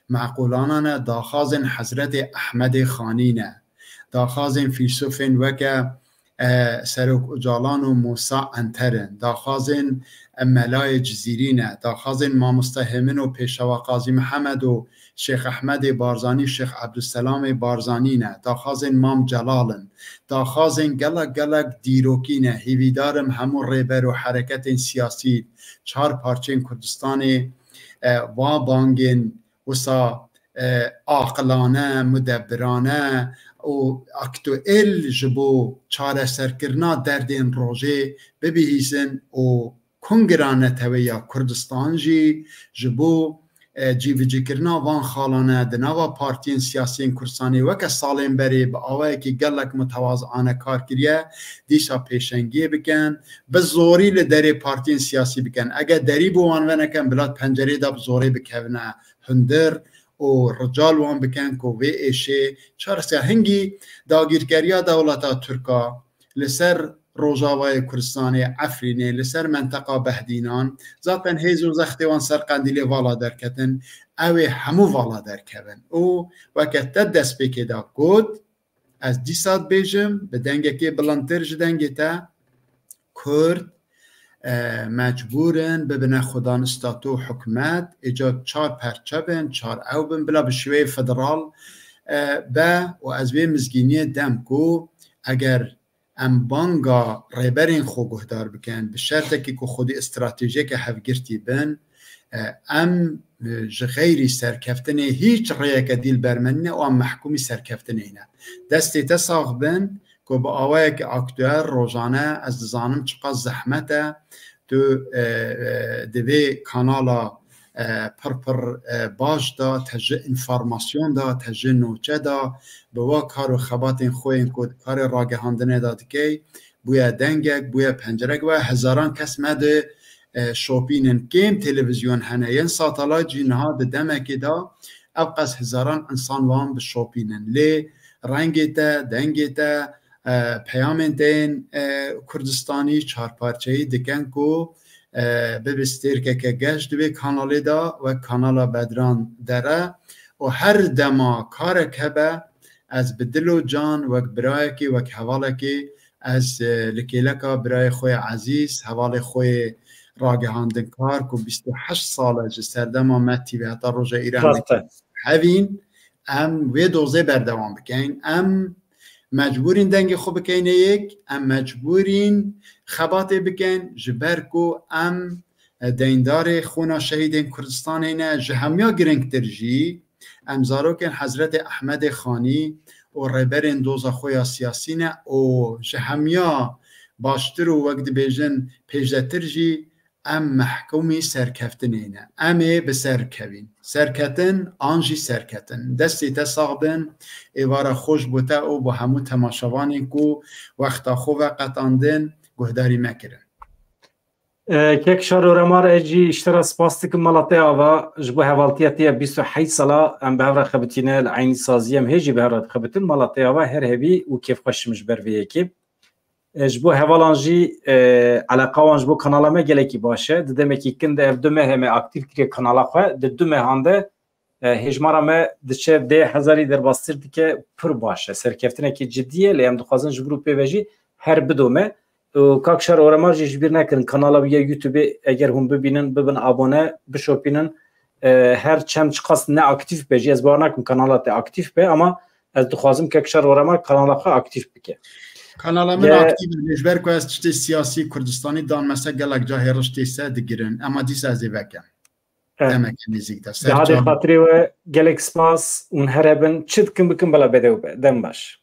معقولانه داخازن حضرت احمد خانینه داخازن فیلسوفین وکه سروک اجالان و موسا انترن داخازن ملای جزیرینه داخازن ما مستهمن و پیشوا قاضی محمد و شیخ احمد بارزانی شیخ عبدالسلام بارزانینه داخازن مام جلالن داخازن گلک دیروکینه هیویدارم همون ریبر و حرکت سیاسی 4 پارچه کردستان و بانگین وسا عاقلانه مدبرانه و اکتوئل جبو چاره سرکرنا دردین روژه ببیهیزن و کنگرانه تویا کردستان جی جبو جیویجی کرنا وان خالانه دناوا پارتین سیاسین کردستانی وکه سالین بری با آوه که گلک متواضعانه کار کریه دیشا پیشنگی بکن بزوری لدری پارتین سیاسی بکن اگه دری بوان ونکن بلاد پنجره دا بزوری بکونه هندر و رجال وان بکن که وی ایشه چارسی هنگی داگیرگریا دولتا ترکا لسر روجاوای کردستانی عفرینه لسر منطقه بهدینان ذاتن هیزو زختی وان سر قندیلی والا درکتن اوی همو والا درکبن او وقت دست بکی دا گود از دیساد بیجم به دنگه که بلانتر جدنگه تا کرد مجبورن ببینه خودان استاتو حکمت ایجاد 4 پرچه بین 4 او بین بلا بشوی فدرال و از وی مزگینی دم کو اگر ام بانگا ریبرین خو گهدار بکن به شرطه که خودی استراتژی که هفگرتی بین ام غیری سرکفتنه هیچ ریه که دیل برمنه و ام محکومی سرکفتنه اینه دستی تساق بین که با آوه که اکتوار روزانه از زانم چقدر زحمته تو دوی کانالا پر باش دا تجه انفارماسیون دا تجه نوچه دا بوا کار و خبات خوین کود کار راگهاندنه دا دکی بویا دنگک بویا پنجرک و هزاران کس مده شوپینن کم تلویزیون هنه ین ساتالایت جینها ده دمکی دا ابقاس هزاران انسان وان به شوپینن لی رنگی تا دنگی تا پیامن دین کردستانی 4 پارچه‌ای دکن کو ببستیر که گشت به کانالی دا و کانالا بدران داره و هر دما کار کبه از بدل و جان و برای که و حواله که از لکیلکا برای خوی عزیز حواله خوی راگهاندن کار که 28 ساله جسردما متی و حتی روژه ایران هفین ام وی دوزه بردوان بکن ام مجبورین دنگ خوب بکن یک ام مجبورین خبات بکن جبرکو ام دیندار خونا شهید کردستان اینه جهمیا گرنگ ترجی ام زاروکن حضرت احمد خانی و ریبرین دوزا خویا سیاسینه و جهمیا باشتر و وقت بیجن پیجده ترجی ام محکومی سرکفتن اینه امه به سرکوین سرکتن آنجی سرکتن دستی تساقبن ایوارا خوش بوده و با همو تماشاوانی که وقتا خوب قطاندن گهداری مکرن که شهر رمار اجی اشترا سپاستیک ملاتی آوا جبو حوالتیتی 28 ساله ام به هفره خبتینه العینی سازی ام هجی به هفره خبتین ملاتی آوا هر هبی و کیف خوشمش بر وی اکیب جبو هوالانجی علاقه وان جبو کانالا ما گلکی باشه ددم کی کنده اف دومه همه اکتیو کری کانالا خو د دومه هانده هجمارا ما دچه ده هزاری در باستر دیگه پر باشه سرکفتنه کی جدیه لیم دخوازن جبرو پیوجی هر بدومه و کاکشار اورما جبیر نکردن کانالا بیا یوتیوب اگر هم ببینن ببین abone بشوپینن هر چند چقاس نه اکتیو بجی از بار نکن کانالات اکتیو به اما از دخوازم کاکشار اورما کانالا خو اکتیو بکه کانالا من اکتیو نشبر کو از چه سیاسی کردستانی دان مثلا گلک جا هرشتی سه دگیرن اما دیس از وکم دمک نزیک دست ده خاطری و گلک سپاس اون هربن چت کم بکن بلا بده و دم باش